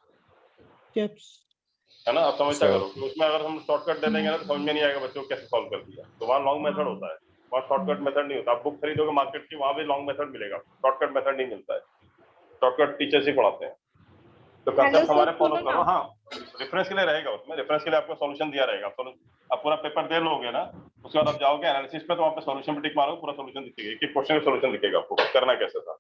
है ना। आप समझता करो कि उसमें अगर हम शॉर्टकट दे देंगे ना तो समझ में नहीं आएगा बच्चों को कैसे सॉल्व कर दिया। तो वहाँ लॉन्ग मेथड होता है, वहाँ शॉर्टकट मेथड नहीं होता। आप बुक खरीदोगे मार्केट की, वहाँ भी लॉन्ग मेथड मिलेगा, शॉर्टकट मेथड नहीं मिलता है। शॉर्टकट टीचर्स ही पढ़ाते हैं। तो कंसेप्ट हमारे फॉलो करो। हाँ, रेफरेंस के लिए रहेगा उसमें, रेफरेंस के लिए आपको सॉल्यूशन दिया रहेगा। आप पूरा पेपर दे लोगे ना, उसके बाद आप जाओगे एनालिसिस पे, तो वहाँ पे सॉल्यूशन पे टिक मारो, पूरा सॉल्यूशन दिखेगा, एक क्वेश्चन का सॉल्यूशन दिखेगा आपको करना कैसे था।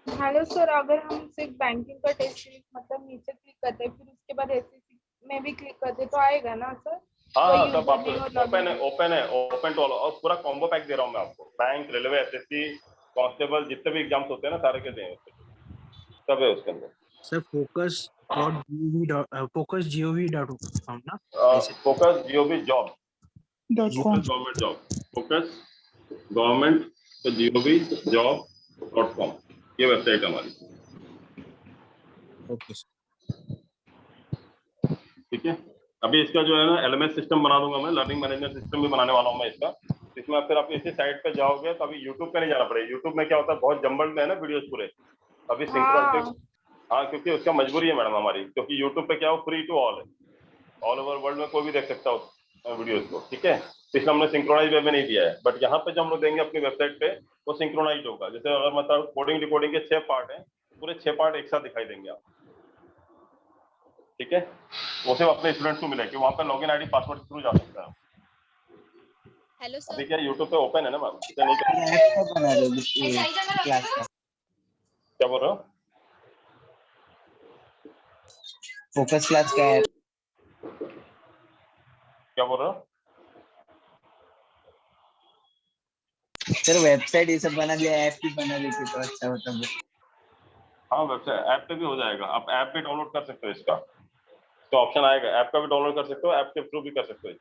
हेलो सर, अगर हम सिर्फ बैंकिंग का टेस्ट सीरीज मतलब नीचे क्लिक करते हैं, फिर उसके बाद एसएससी में भी क्लिक करते हैं तो आएगा ना सर? हाँ, सब आपको ओपन टू ऑल, और पूरा कॉम्बो पैक दे रहा हूँ मैं आपको। बैंक, रेलवे, एसएससी, कांस्टेबल, जितने भी एग्जाम्स होते हैं ना सारे के दें, सब है उसके अंदर। सर focus.gov.com ना? Focus GOB job, .com। Government job, focus government gov.com, ये वेबसाइट हमारी। Okay sir. ठीक है, अभी इसका जो है ना एलएमएस सिस्टम बना दूंगा मैं, लर्निंग मैनेजमेंट सिस्टम भी बनाने वाला हूँ मैं इसका। इसमें फिर आप इसी साइट पे जाओगे तो अभी यूट्यूब पे नहीं जाना पड़ेगा। यूट्यूब में क्या होता है, बहुत जंबल में है ना वीडियोस पूरे, अभी सिंक्रोनाइज। हाँ, क्योंकि उसका मजबूरी है मैडम हमारी, क्योंकि यूट्यूब पे क्या हो, फ्री टू ऑल है, ऑल ओवर वर्ल्ड में कोई भी देख सकता हो वीडियोस को। ठीक है, इसलिए हमने सिंक्रोनाइज वे में नहीं दिया है। बट यहाँ पे जो हम लोग देंगे अपनी वेबसाइट पे, वो सिंक्रोनाइज होगा। जैसे अगर मतलब कोडिंग डिकोडिंग के 6 पार्ट हैं, पूरे 6 पार्ट एक साथ दिखाई देंगे आप। ठीक है, वो सिर्फ अपने स्टूडेंट्स को मिलेगी, वहाँ पे लॉगिन आईडी पासवर्ड के थ्रू जा सकता है। Hello sir. अभी क्या यूट्यूब पे ओपन है ना मैम, इसे नहीं क्या बोल रहे हो? फोकस क्लास का है क्या बोल रहे हो? सर वेबसाइट ये सब बना दिया, ऐप भी बना देते तो अच्छा होता है। हाँ वेबसाइट ऐप पे भी हो जाएगा, आप ऐप भी डाउनलोड कर सकते हो इसका, तो ऑप्शन आएगा ऐप का भी डाउनलोड कर सकते हो, ऐप के थ्रू भी कर सकते हो।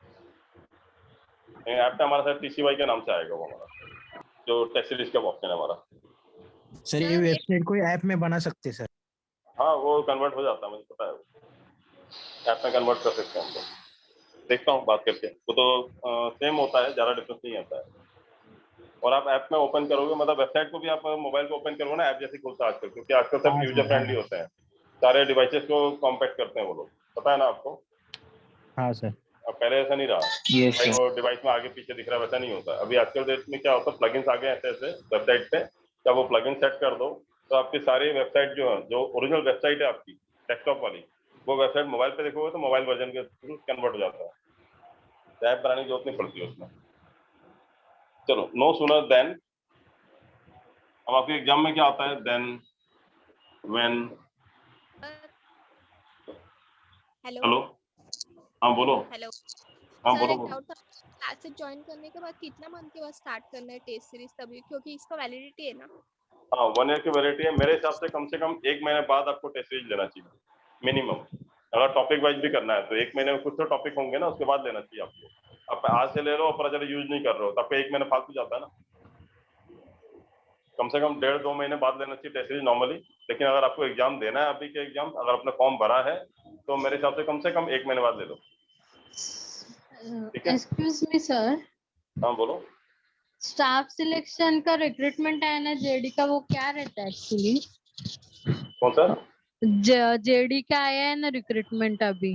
ऐप पे हमारा सर TCY के नाम से आएगा वो हमारा जो टैक्स सीरीज का ऑप्शन है हमारा। सर ये वेबसाइट को ऐप में बना सकते सर? हाँ वो कन्वर्ट हो जाता है, मुझे पता है, ऐप में कन्वर्ट कर सकते हैं हम लोग। देखता हूँ बात करके, वो तो सेम होता है, ज़्यादा डिफरेंस नहीं आता है। और आप ऐप में ओपन करोगे, मतलब वेबसाइट को भी आप मोबाइल को ओपन करोगे ना, ऐप जैसे खुलता है आजकल, क्योंकि आजकल सब यूजर फ्रेंडली होते हैं, सारे डिवाइसेस को कॉम्पैक्ट करते हैं वो लोग, पता है ना आपको? हाँ सर। अब पहले ऐसा नहीं रहा, वो डिवाइस में आगे पीछे दिख रहा है वैसा नहीं होता। अभी आजकल डेट में क्या होता है, प्लगइन्स आ गए ऐसे ऐसे वेबसाइट पे, जब वो प्लगइन सेट कर दो तो आपकी सारी वेबसाइट जो है, जो ओरिजिनल वेबसाइट है आपकी डेस्कटॉप वाली, वो वेबसाइट मोबाइल पे देखोगे तो मोबाइल वर्जन के थ्रू कन्वर्ट हो जाता है, ऐप बनाने की जरूरत नहीं पड़ती है उसमें। चलो, नो सूनर देन, अब आपके एग्जाम में क्या आता है? Then, when. हेलो, हाँ बोलो। हेलो हाँ सर, बोलो एक बोलो। डाउट था, क्लासेस ज्वाइन करने के बाद कितना मंथ के बाद स्टार्ट करना है टेस्ट सीरीज तभी, क्योंकि इसका वैलिडिटी है ना? हाँ 1 ईयर की वैलिडिटी है, मेरे हिसाब से कम 1 महीने बाद आपको टेस्ट सीरीज लेना चाहिए मिनिमम। अगर टॉपिक वाइज भी करना है तो 1 महीने में कुछ तो टॉपिक होंगे ना, उसके बाद लेना चाहिए आपको। आप आज से ले लो और पता चले यूज नहीं कर रहे हो तो आपको 1 महीने फालतू जाता है ना। कम से कम 1.5-2 महीने बाद लेना चाहिए टेस्ट सीरीज नॉर्मली। लेकिन अगर आपको एग्जाम देना है, अभी के एग्जाम अगर आपने फॉर्म भरा है तो मेरे हिसाब से कम 1 महीने बाद ले लो। ठीक है, एक्सक्यूज मी सर, हाँ बोलो। स्टाफ सिलेक्शन का रिक्रूटमेंट है ना जेडी का, वो क्या रहता है एक्चुअली? कौन सा? जेडी का आया है ना रिक्रूटमेंट अभी,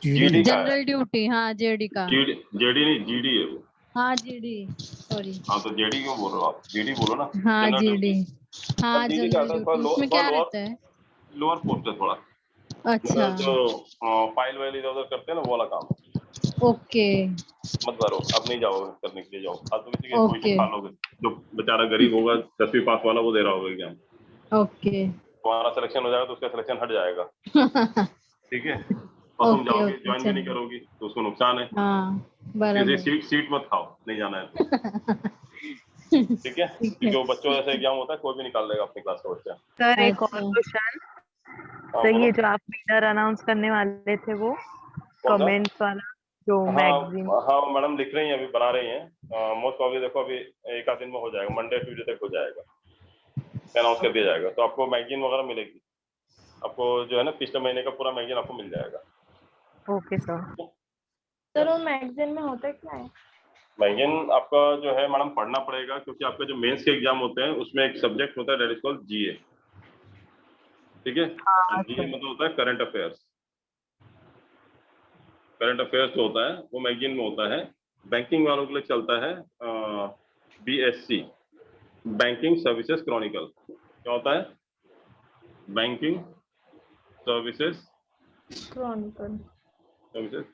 जीडी का है? General duty. हाँ जेडी का। जेडी नहीं, जीडी है वो। हाँ जीडी, सॉरी। हाँ तो जेडी क्यों बोल रहे हो आप? जीडी बोलो ना। हाँ जनरल जीडी, ड्यूटी। हाँ जीडी क्या जनरल होता है? ड्यूटी, उसमें क्या रहता है? लोअर पोस्ट है थोड़ा, अच्छा, मतलब जो फाइल वाइल इधर उधर करते हैं ना, वो वाला काम। ओके मत करो, अब नहीं जाओगे करने के लिए, जाओ अब तो किसी की ओके पोजीशन खा लोगे। जो बेचारा गरीब होगा 10वीं पास वाला, वो दे रहा होगा एग्जाम, ओके तुम्हारा सिलेक्शन हो जाएगा तो उसका सिलेक्शन हट जाएगा। ठीक है, और तुम ओके जाओगे ओके ज्वाइन भी नहीं चलो। करोगी तो उसको नुकसान है। हाँ किसी बराबर। सीट मत खाओ, नहीं जाना है तो। ठीक है, क्योंकि वो बच्चों जैसे एग्जाम होता है, कोई भी निकाल लेगा अपनी क्लास का बच्चा। सर एक और अच्छा, क्वेश्चन। हाँ सर बोलो। ये जो आप विनर अनाउंस करने वाले थे वो कौन सा? कमेंट्स वाला जो मैगजीन, हाँ मैडम लिख रही हैं, अभी बना रही हैं। मोस्ट प्रॉब्ली देखो अभी 1 आध दिन में हो जाएगा, मंडे ट्यूजडे तक हो जाएगा, अनाउंस कर दिया जाएगा। तो आपको मैगजीन वगैरह मिलेगी, आपको जो है ना पिछले महीने का पूरा मैगजीन आपको मिल जाएगा। Okay sir. सर वो मैगजीन में होता क्या है? मैगजीन आपका जो है मैडम पढ़ना पड़ेगा, क्योंकि आपका जो मेंस के एग्जाम होते हैं उसमें एक सब्जेक्ट होता है दैट इज कॉल्ड जीए। ठीक है, जीए मतलब होता है करंट अफेयर्स। करंट अफेयर्स जो होता है वो मैगजीन में होता है। बैंकिंग वालों के लिए चलता है BSC, बैंकिंग सर्विसेज क्रॉनिकल। क्या होता है? Banking services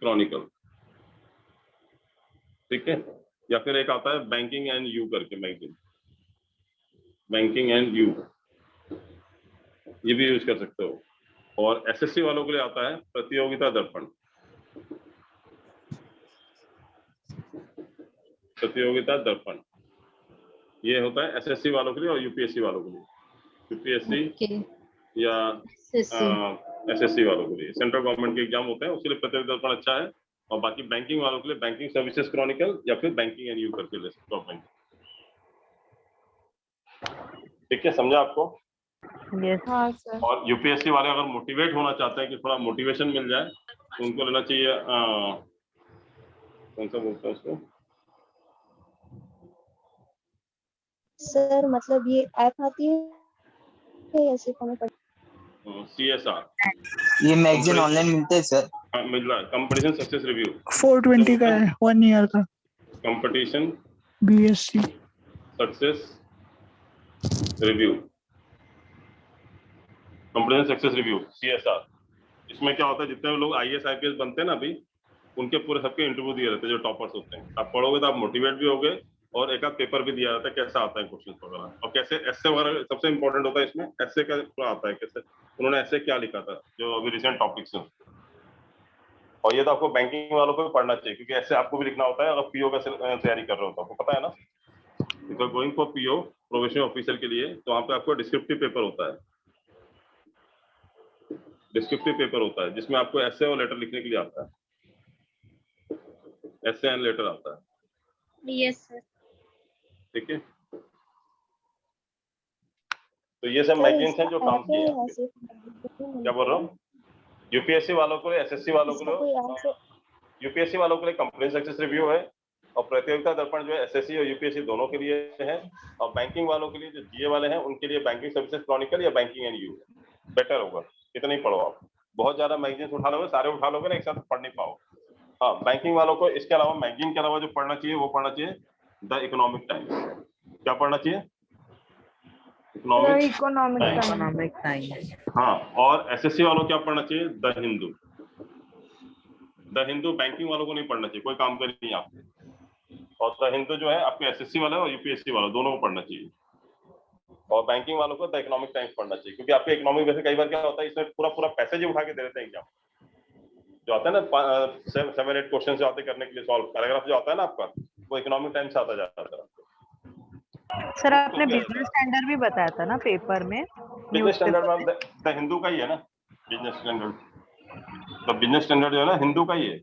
Chronicle. ठीक है, या फिर एक आता है बैंकिंग एंड यू करके मैगजीन, बैंकिंग एंड यू, ये भी यूज कर सकते हो। और SSC वालों के लिए आता है प्रतियोगिता दर्पण। प्रतियोगिता दर्पण ये होता है SSC वालों के लिए और UPSC वालों के लिए। UPSC या SSC वालों के लिए सेंट्रल गवर्नमेंट के एग्जाम होते हैं, उसके लिए प्रतियोगिता दर्पण अच्छा है। और बाकी बैंकिंग वालों के लिए बैंकिंग सर्विसेज क्रॉनिकल या फिर बैंकिंग एंड यू करके ले सकते हो। ठीक है, समझा आपको? यस हाँ सर। और UPSC वाले अगर मोटिवेट होना चाहते हैं कि थोड़ा मोटिवेशन मिल जाए तो उनको लेना चाहिए कौन सा बोलते हैं उसको? सर मतलब ये ऐप आती है या सिर्फ हमें CSR। ये मैगजीन ऑनलाइन मिलते हैं सर? हाँ मिल रहा है, कंपटीशन सक्सेस रिव्यू 420 का है, 1 ईयर का। Competition BSc success review, competition success review CSR। इसमें क्या होता है, जितने भी लोग IAS IPS बनते हैं ना अभी, उनके पूरे सबके इंटरव्यू दिए रहते हैं जो टॉपर्स होते हैं। आप पढ़ोगे तो आप मोटिवेट भी होगे और एक आध पेपर भी दिया जाता है कैसा आता है क्वेश्चन वगैरह, और कैसे एस्से वगैरह सबसे इंपॉर्टेंट होता है इसमें, एस्से का पूरा आता है कैसे उन्होंने एस्से क्या लिखा था जो अभी रिसेंट टॉपिक्स हैं। और ये तो आपको बैंकिंग वालों को भी पढ़ना चाहिए क्योंकि ऐसे आपको भी लिखना होता है अगर पीओ का तैयारी कर रहे हो तो, आपको पता है ना। तो going for PO probationary officer के लिए तो वहाँ पे आपको डिस्क्रिप्टिव पेपर होता है, डिस्क्रिप्टिव पेपर होता है जिसमें आपको एस्से और लेटर लिखने के लिए आता है, एस्से एंड लेटर आता है। Yes sir. ठीक है, तो ये सब मैगजीन्स हैं जो काम किए हैं। क्या बोल रहा हूँ, यूपीएससी वालों को लिए, एसएससी वालों को लिए, यूपीएससी वालों के लिए कंप्लेंट सक्सेस रिव्यू है, और प्रतियोगिता दर्पण जो है एसएससी और यूपीएससी दोनों के लिए है, और बैंकिंग वालों के लिए जो जीए वाले हैं उनके लिए बैंकिंग सर्विसेज क्रॉनिकल या बैंकिंग एंड यू बेटर होगा। इतना ही पढ़ो आप, बहुत ज्यादा मैगजीन्स उठा लोगे, सारे उठा लोगे ना एक साथ पढ़ नहीं पाओ। हाँ, बैंकिंग वालों को इसके अलावा मैगजीन के अलावा जो पढ़ना चाहिए वो पढ़ना चाहिए द इकोनॉमिक टाइम्स। क्या पढ़ना चाहिए? Economic times. हाँ, और एसएससी वालों को क्या पढ़ना चाहिए? The Hindu. The Hindu banking वालों को नहीं पढ़ना चाहिए, कोई काम का नहीं आपके। और द हिंदू जो है आपके एसएससी वाला और यूपीएससी वाला दोनों को पढ़ना चाहिए, और बैंकिंग वालों को द इकोनॉमिक टाइम्स पढ़ना चाहिए क्योंकि आपके इकोनॉमिक वैसे कई बार क्या होता है इसमें पूरा पैसेज ही उठा के दे देते हैं एग्जाम जो आता है ना 7-8 क्वेश्चन जो आते करने के लिए सॉल्व पैराग्राफ जो आता है ना आपका, वो इकोनॉमिक टाइम्स से आता जाता है। सर आपने बिजनेस स्टैंडर्ड भी बताया था ना पेपर में, बिजनेस स्टैंडर्ड में द हिंदू का ही है ना बिजनेस स्टैंडर्ड, तो बिजनेस स्टैंडर्ड जो है ना हिंदू का ही है।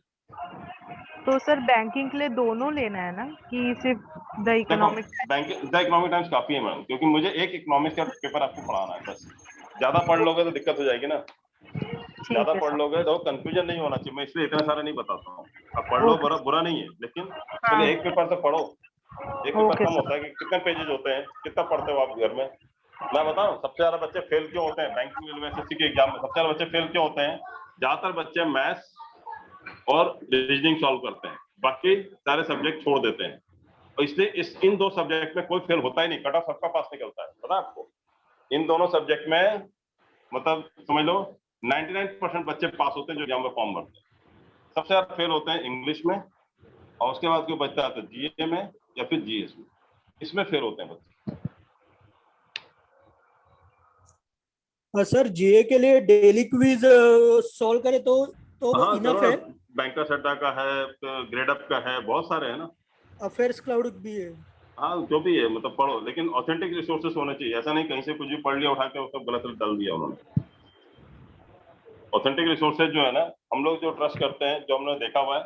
तो सर बैंकिंग के लिए दोनों लेना है ना कि सिर्फ the economic? The economic times काफी है मैम, क्योंकि मुझे एक इकोनॉमिक्स का पेपर आपको पढ़ाना है बस। ज्यादा पढ़ लोगे तो दिक्कत हो जाएगी ना, ज्यादा पढ़ लोगे तो कंफ्यूजन नहीं होना चाहिए, मैं इसलिए इतना सारा नहीं बताता हूँ। अब पढ़ लो, बुरा नहीं है, लेकिन पहले एक पेपर तो पढ़ो। एक पेपर कम होता है कि कितने पेजेस होते हैं, कितना पढ़ते हो आप घर में? मैं बताऊं सबसे ज्यादा बच्चे फेल क्यों होते हैं बैंकिंग रेलवे एसएससी के एग्जाम में? सबसे ज्यादा बच्चे फेल क्यों होते हैं? ज्यादातर बच्चे मैथ्स और रीजनिंग सॉल्व करते हैं, बाकी सारे सब्जेक्ट छोड़ देते हैं, और इसलिए इन दो सब्जेक्ट में कोई फेल होता ही नहीं, कट ऑफ सबका पास निकलता है, पता है आपको? इन दोनों सब्जेक्ट में मतलब समझ लो 99% बच्चे पास होते हैं जो एग्जाम में फॉर्म भरते हैं। सबसे ज्यादा फेल होते हैं इंग्लिश में, और उसके बाद कोई बच्चा आता है जीए में या फिर जीएस में, इसमें फेल होते हैं बच्चे। सर जीए के लिए डेली क्विज सॉल्व करे तो हाँ, इनफ है? बैंकर्स अड्डा का है, ग्रेड अप का है, बहुत सारे हैं ना, अफेयर्स क्लाउड भी है। हाँ जो भी है मतलब पढ़ो, लेकिन ऑथेंटिक रिसोर्सेस होने चाहिए, ऐसा नहीं कहीं से कुछ भी पढ़ लिया उठा के उसको गलत डाल दिया उन्होंने। ऑथेंटिक रिसोर्सेज जो है ना, हम लोग जो ट्रस्ट करते हैं, जो हमने देखा हुआ है,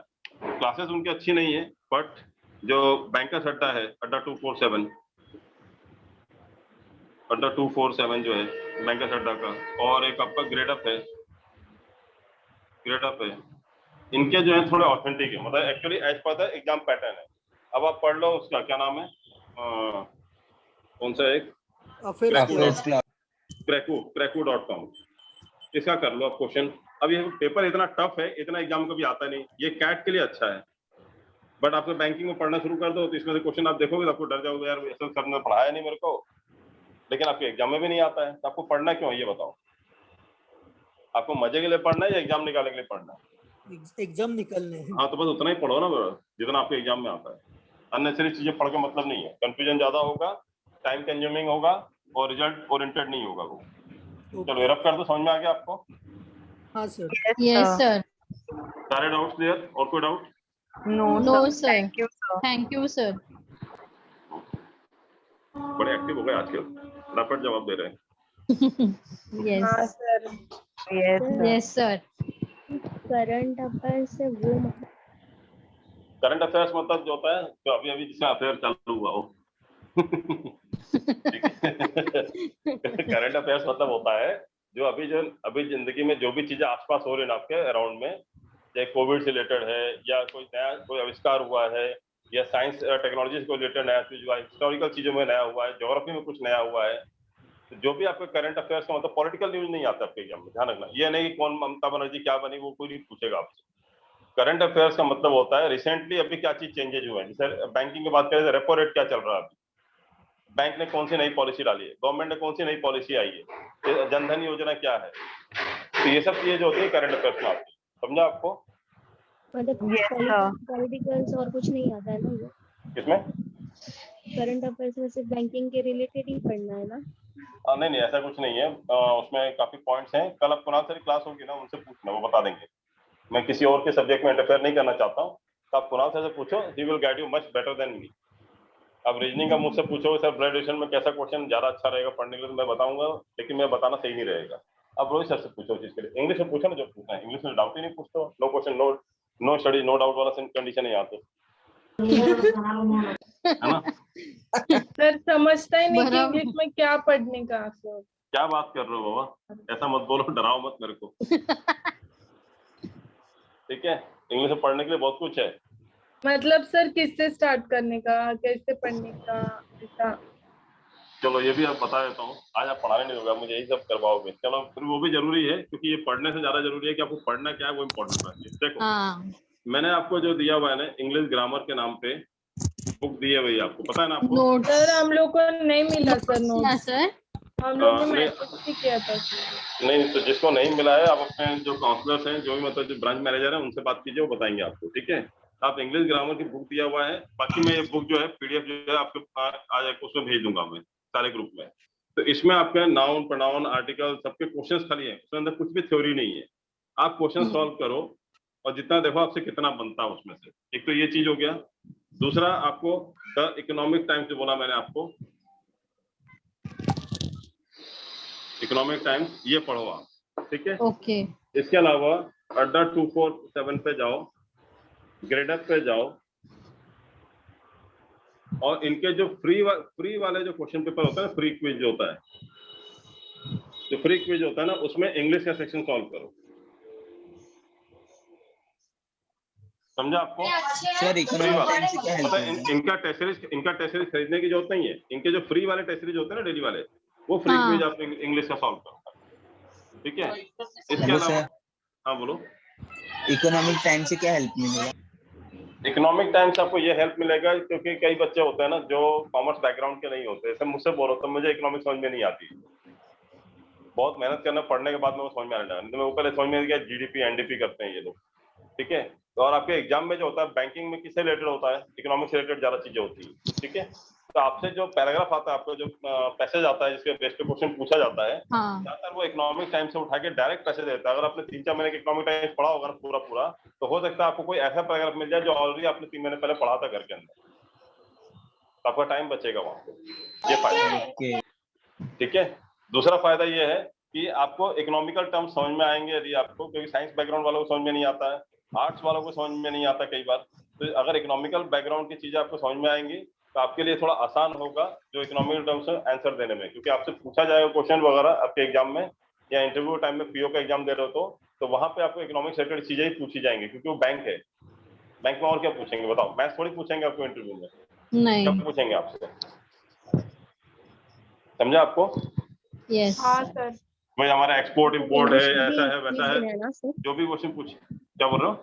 क्लासेस उनकी अच्छी नहीं है, बट जो बैंकर्स अड्डा है, अड्डा 247 जो है बैंकर्स अड्डा का, और एक आपका ग्रेड अप है, इनके जो है थोड़े ऑथेंटिक है, मतलब actually as per the exam pattern है। अब आप पढ़ लो उसका क्या नाम है, कौन सा एक cracku.com, इसका कर लो आप क्वेश्चन। अब ये पेपर इतना टफ है, इतना एग्जाम कभी आता नहीं, ये कैट के लिए अच्छा है, बट आपको बैंकिंग में पढ़ना शुरू कर दो तो इसमें से क्वेश्चन आप देखोगे तो आपको डर जाओगे, यार ऐसा सर ने पढ़ाया नहीं मेरे को, लेकिन आपके एग्जाम में भी नहीं आता है, तो आपको पढ़ना क्यों है ये बताओ? आपको मजे के लिए पढ़ना है या एग्जाम निकालने के लिए पढ़ना है? एग्जाम निकलने हैं। हाँ, तो बस उतना ही पढ़ो ना जितना आपके एग्जाम में आता है। अननेसेसरी चीजें पढ़ के मतलब नहीं है, कंफ्यूजन ज्यादा होगा, टाइम कंज्यूमिंग होगा, और रिजल्ट ओरिएंटेड नहीं होगा वो। चलो रफ कर दो, समझ में आ गया आपको? हाँ सर। Yes sir. सारे डाउट्स क्लियर? और कोई doubt? No sir, thank you sir. बड़े एक्टिव हो गए आजकल, फटाफट जवाब दे रहे हैं। Yes sir. करंट अफेयर्स से वो करंट अफेयर्स मतलब जो होता है जो अभी अभी जिसका अफेयर चालू हुआ हो। करंट अफेयर्स मतलब होता है जो अभी जिंदगी में जो भी चीजें आसपास हो रही है आपके अराउंड में, चाहे कोविड से रिलेटेड है, या कोई आविष्कार हुआ है, या साइंस टेक्नोलॉजी से रिलेटेड नया चीज हुआ है, हिस्टोरिकल चीजों में नया हुआ है, ज्योग्राफी में कुछ नया हुआ है, तो जो भी आपके करंट अफेयर्स का मतलब पॉलिटिकल न्यूज नहीं आता आपके एग्जाम में, ध्यान रखना। ये नहीं कि कौन ममता बनर्जी क्या बनी, वो कोई नहीं पूछेगा आपसे। करंट अफेयर्स का मतलब होता है रिसेंटली अभी क्या चीज चेंजेज हुए हैं। जैसे बैंकिंग की बात करें तो रेपो रेट क्या चल रहा है, अभी बैंक ने कौन सी नई पॉलिसी डाली है, गवर्नमेंट ने कौन सी नई पॉलिसी आई है, जनधन योजना क्या है, तो ये सब चीजें जो होती है करंट अफेयर्स में आती है। समझा आपको? मतलब पॉलिटिकल्स और कुछ नहीं आता है ना ये? किसमें? करंट अफेयर्स में सिर्फ बैंकिंग के रिलेटेड ही पढ़ना है ना? नहीं ऐसा कुछ नहीं है, उसमें काफी पॉइंट्स हैं। कल आप कुणाल सर की क्लास होगी ना, उनसे पूछना, वो बता देंगे। मैं किसी और के सब्जेक्ट में इंटरफेयर नहीं करना चाहता हूँ, तो आप कुणाल सर से पूछो, he will guide you much better than me. अब रीजनिंग का मुझसे पूछो सर ब्लड रिलेशन में कैसा क्वेश्चन ज्यादा अच्छा रहेगा पढ़ने के लिए, तो मैं बताऊंगा, लेकिन मैं बताना सही नहीं रहेगा। आप रोहित सर से पूछो चीज के लिए। इंग्लिश में पूछो ना जो पूछना है, इंग्लिश में डाउट ही नहीं पूछते, no question no study no doubt वाला कंडीशन है यहाँ पे, है ना? सर समझता ही नहीं कि इंग्लिश में क्या पढ़ने का सर। क्या बात कर रहे हो बाबा, ऐसा मत बोलो, डराओ मत मेरे को। ठीक है, इंग्लिश में पढ़ने के लिए बहुत कुछ है। मतलब सर किससे स्टार्ट करने का, कैसे पढ़ने का, ऐसा? चलो ये भी आप बता देता हूँ, आज आप पढ़ाने नहीं होगा, मुझे यही सब करवाओगे। चलो फिर वो भी जरूरी है, क्योंकि ये पढ़ने से ज्यादा जरूरी है कि आपको पढ़ना क्या है, वो इम्पोर्टेंट है। देखो मैंने आपको जो दिया हुआ है ना इंग्लिश ग्रामर के नाम पे बुक दी है भाई, आपको पता है ना? आपको नोट सर हम लोग को नहीं मिला सर नोट सर, हम लोग ने मैसेज भी किया था। नहीं, तो जिसको नहीं मिला है आप अपने जो काउंसलर्स हैं, जो भी मतलब जो ब्रांच मैनेजर है, उनसे बात कीजिए, वो बताएंगे आपको। ठीक है, आप इंग्लिश ग्रामर की बुक दिया हुआ है, बाकी मैं ये बुक जो है पीडीएफ जो है आपके आज उसमें भेज दूंगा मैं सारे ग्रुप में। तो इसमें आपका नाउन प्रोनाउन आर्टिकल सबके क्वेश्चन खाली है, उसके अंदर कुछ भी थ्योरी नहीं है। आप क्वेश्चन सॉल्व करो और जितना देखो आपसे कितना बनता है उसमें से। एक तो ये चीज हो गया। दूसरा, आपको द इकोनॉमिक टाइम्स जो बोला मैंने आपको, इकोनॉमिक टाइम्स ये पढ़ो आप। ठीक है, ओके। इसके अलावा अड्डा 247 पे जाओ, ग्रेडअप पे जाओ, और इनके जो फ्री वाले जो क्वेश्चन पेपर होता है, फ्री क्विज जो होता है, जो फ्री क्विज होता है ना, उसमें इंग्लिश का सेक्शन सॉल्व करो। समझा आपको? सर इकोनॉमिक टाइम्स से क्या हेल्प पता मिलेगा? इनका टेस्ट सीरीज खरीदने की जरूरत नहीं है। इनके जो फ्री वाले टेस्ट सीरीज होते हैं ना डेली वाले, वो फ्री क्विज आप इंग्लिश का सॉल्व करो। ठीक है, इसके अलावा हाँ बोलो। इकोनॉमिक टाइम्स से क्या हेल्प मिलेगा? इकोनॉमिक टाइम्स आपको ये हेल्प मिलेगा, क्योंकि कई बच्चे होते हैं ना जो कॉमर्स बैकग्राउंड के नहीं होते, जैसे मुझसे बोलो तो मुझे इकोनॉमिक्स समझ में नहीं आती, बहुत मेहनत करना पढ़ने के बाद में वो समझ में आने लगा। तो मैं वो पहले समझ में गया जीडीपी एनडीपी करते हैं ये लोग। ठीक है, और आपके एग्जाम में जो होता है बैंकिंग में किससे रिलेटेड होता है, इकोनॉमिक्स से रिलेटेड ज्यादा चीजें होती है। ठीक है, तो आपसे जो पैराग्राफ आता है, आपको जो पैसेज आता है जिसके बेस पे क्वेश्चन पूछा जाता है, ज्यादातर वो इकोनॉमिक टाइम्स से उठा के डायरेक्ट पैसेज देता है। अगर आपने 3-4 महीने के इकोनॉमिक टाइम्स पढ़ा होगा ना पूरा, तो हो सकता है आपको कोई ऐसा पैराग्राफ मिल जाए जो ऑलरेडी आपने 3 महीने पहले पढ़ा था घर के अंदर, तो आपका टाइम बचेगा वहां पे। ये फायदा है। ठीक है, दूसरा फायदा ये है कि आपको इकोनॉमिकल टर्म्स समझ में आएंगे यदि आपको, क्योंकि साइंस बैकग्राउंड वालों को समझ में नहीं आता है, आर्ट्स वालों को समझ में नहीं आता कई बार। तो अगर इकोनॉमिकल बैकग्राउंड की चीजें आपको समझ में आएंगी तो आपके लिए थोड़ा आसान होगा जो इकोनॉमिकल टर्म्स में आंसर देने में, क्योंकि आपसे पूछा जाएगा क्वेश्चन वगैरह आपके एग्जाम में या इंटरव्यू टाइम में, पीओ का एग्जाम दे रहे हो तो वहां पे आपको इकोनॉमिक्स रिलेटेड चीजें ही पूछी जाएंगी, क्योंकि वो बैंक है। बैंक में और क्या पूछेंगे बताओ? मैथ्स थोड़ी पूछेंगे आपको इंटरव्यू में, नहीं क्या पूछेंगे आपसे? समझा आपको? यस हाँ सर। भाई हमारा एक्सपोर्ट इंपोर्ट है, ऐसा है वैसा है, जो भी क्वेश्चन पूछे। क्या बोल रहे हो?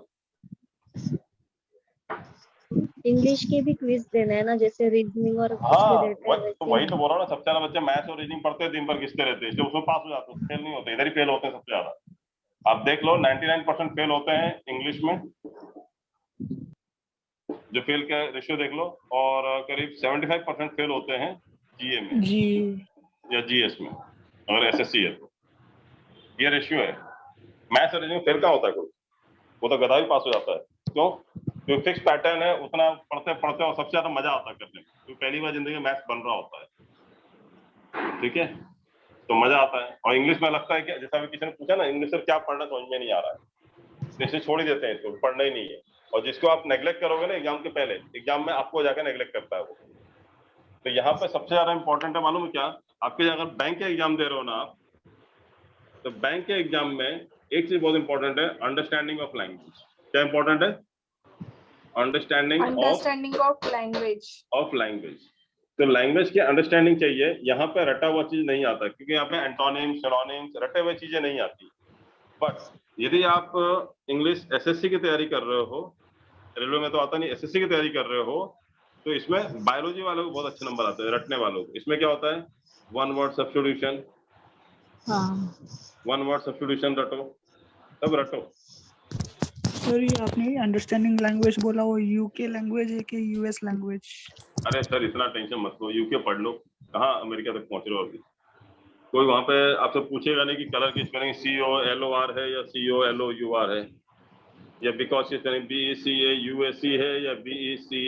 इंग्लिश के भी क्विज देना है ना, जैसे रीजनिंग और हाँ, वही तो बोल रहा हूँ ना, सबसे ज्यादा बच्चे मैथ्स और रीजनिंग पढ़ते हैं, दिन भर घिसते रहते हैं, इसलिए उसमें पास हो जाते हैं, फेल नहीं होते, इधर ही फेल होते हैं सबसे ज्यादा। आप देख लो 99% फेल होते हैं इंग्लिश में, जो फेल का रेशियो देख लो, और करीब 75% फेल होते हैं जीए में या जीएस में, अगर एसएससी है तो। ये रेशियो है। मैथ्स और रीजनिंग फेल कहाँ होता है कोई, वो तो गधा भी पास हो जाता है। क्यों? जो फिक्स पैटर्न है उतना पढ़ते पढ़ते और सबसे ज्यादा मजा आता है करने में, तो पहली बार जिंदगी में मैथ्स बन रहा होता है। ठीक है, तो मजा आता है। और इंग्लिश में लगता है कि जैसा भी किसी ने पूछा ना, इंग्लिश से क्या पढ़ना समझ में नहीं आ रहा है, तो इसलिए छोड़ ही देते हैं, इसको पढ़ना ही नहीं है। और जिसको आप नेग्लेक्ट करोगे ना एग्जाम के पहले, एग्जाम में आपको जाकर नेग्लेक्ट करता है वो। तो यहाँ पे सबसे ज्यादा इंपॉर्टेंट है, मालूम है क्या? आपके अगर बैंक के एग्जाम दे रहे हो ना आप, तो बैंक के एग्जाम में एक चीज बहुत इंपॉर्टेंट है, अंडरस्टैंडिंग ऑफ लैंग्वेज। क्या इंपॉर्टेंट है? Understanding of language. तो लैंग्वेज की अंडरस्टैंडिंग चाहिए। यहाँ पे रटा हुआ चीज नहीं आता, क्योंकि यहाँ पे एंटोनिम्स सिनोनिम्स रटे हुए चीजें नहीं आती। बट यदि आप इंग्लिश एसएससी की तैयारी कर रहे हो, रेलवे में तो आता नहीं, एसएससी की तैयारी कर रहे हो, तो इसमें बायोलॉजी वालों को बहुत अच्छे नंबर आते हैं, रटने वालों को। इसमें क्या होता है? One word substitution, one word substitution रटो, तब रटो। सर ये आपने अंडरस्टैंडिंग लैंग्वेज बोला, वो यूके लैंग्वेज है कि यूएस लैंग्वेज? अरे सर इतना टेंशन मत लो, यूके पढ़ लो, कहाँ अमेरिका तक पहुंच रहे हो अभी। कोई वहां पे आपसे पूछेगा नहीं कि कलर की स्पेलिंग COLOR है या COLOUR है, या बिकॉज की स्पेलिंग BECAUSE है या BECAUZE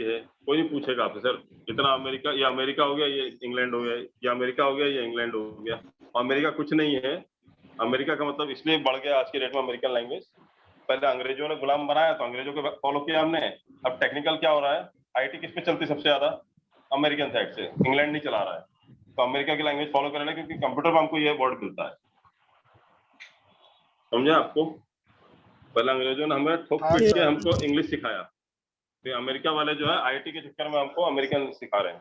है, कोई नहीं पूछेगा आपसे सर। इतना अमेरिका, या अमेरिका हो गया, ये इंग्लैंड हो गया, या अमेरिका हो गया, या इंग्लैंड हो गया। अमेरिका कुछ नहीं है। अमेरिका का मतलब इसलिए बढ़ गया आज की डेट में अमेरिकन लैंग्वेज। पहले अंग्रेजों ने गुलाम बनाया तो अंग्रेजों को फॉलो किया हमने। अब टेक्निकल क्या हो रहा है, IT किस पे चलती सबसे ज्यादा? अमेरिकन साइड से, इंग्लैंड नहीं चला रहा है। तो अमेरिका की लैंग्वेज फॉलो करना, क्योंकि कंप्यूटर में हमको ये वर्ड मिलता है, समझे आपको? पहले अंग्रेजों ने हमें ठोक पीट के हमको इंग्लिश सिखाया, तो अमेरिका वाले जो है IT के चक्कर में हमको अमेरिकन सिखा रहे हैं।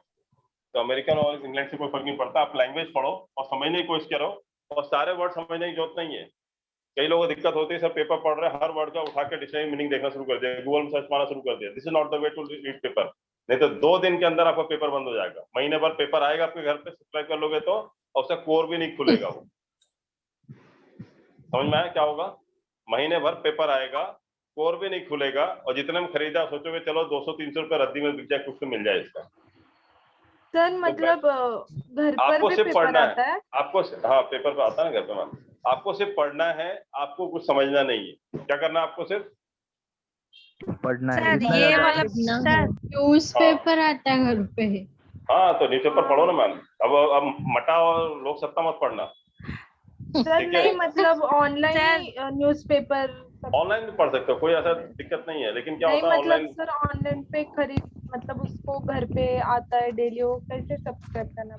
तो अमेरिकन और इंग्लैंड से कोई फर्क नहीं पड़ता। आप लैंग्वेज पढ़ो और समझने की कोशिश करो, और सारे वर्ड समझने की जरूरत नहीं है। कई लोगों को दिक्कत होती है, सर पेपर पढ़ रहे हैं, हर वर्ड का उठा के डिक्शनरी मीनिंग देखना शुरू कर दिया, गूगल में सर्च मारना शुरू कर दिया। This is not the way to read paper. नहीं तो 2 दिन के अंदर आपका पेपर बंद हो जाएगा। महीने भर पेपर आएगा आपके घर पे, सब्सक्राइब कर लोगे तो, और उसका कोर भी नहीं खुलेगा। वो समझ में आया क्या होगा? महीने भर पेपर आएगा, कोर भी नहीं खुलेगा, और जितने में खरीदा सोचोगे चलो 200-300 रुपए रद्दी में बिक जाए, कुछ तो मिल जाए इसका। सर मतलब घर पर आपको भी सिर्फ पेपर पढ़ना आता है? आपको, हाँ पेपर पे आता है ना घर पे मैम। आपको सिर्फ पढ़ना है, आपको कुछ समझना नहीं है। क्या करना है आपको? सिर्फ पढ़ना है। सर जितना ये ज्यादा वाला सर न्यूज़पेपर आता है घर पे। हाँ तो न्यूज़पेपर पढ़ो ना मैम। अब मटा और लोक सत्ता मत पढ़ना। सर ठीक है, नहीं मतलब ऑनलाइन न्यूज़पेपर ऑनलाइन भी पढ़ सकते हो, कोई ऐसा दिक्कत नहीं है। लेकिन क्या नहीं, होता है मतलब ऑनलाइन, सर ऑनलाइन पे खरीद, मतलब उसको घर पे आता है डेली, वो कैसे सब्सक्राइब करना?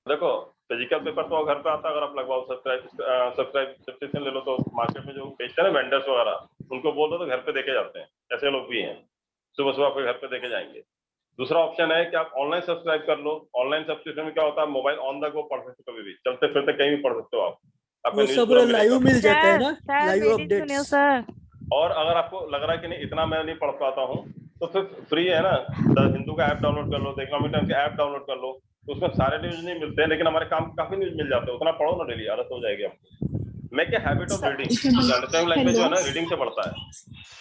देखो फिजिकल पेपर तो घर पे आता है, अगर आप लगवाओ सब्सक्रिप्शन ले लो तो मार्केट में जो बेचते हैं ना वेंडर्स वगैरह, उनको बोल दो तो घर पे देके जाते हैं। ऐसे लोग भी हैं, सुबह सुबह आपके घर पे देके जाएंगे। दूसरा ऑप्शन है कि आप ऑनलाइन सब्सक्राइब कर लो। ऑनलाइन सब्सक्रिप्शन में क्या होता है, मोबाइल ऑन द गो पढ़ सकते हो, कभी भी चलते फिरते कहीं भी पढ़ सकते हो आप। आपका वो न्यूज़ सब पूरा मिलेगा। लाइव मिल जाता है ना, सर लाइव मेरी सुनियो अपडेट्स। सर। और अगर आपको लग रहा है कि नहीं इतना मैं नहीं पढ़ पाता हूँ, तो फिर फ्री है ना, द हिंदू का ऐप डाउनलोड कर लो, द इकोनॉमिक टाइम्स का ऐप डाउनलोड कर लो। तो उसमें सारे न्यूज नहीं मिलते हैं, लेकिन हमारे काम के काफी न्यूज मिल जाते हैं। उतना पढ़ो ना डेली, आदत हो जाएगी आपको। Make a habit of reading. Understanding language जो है ना, रीडिंग से बढ़ता है।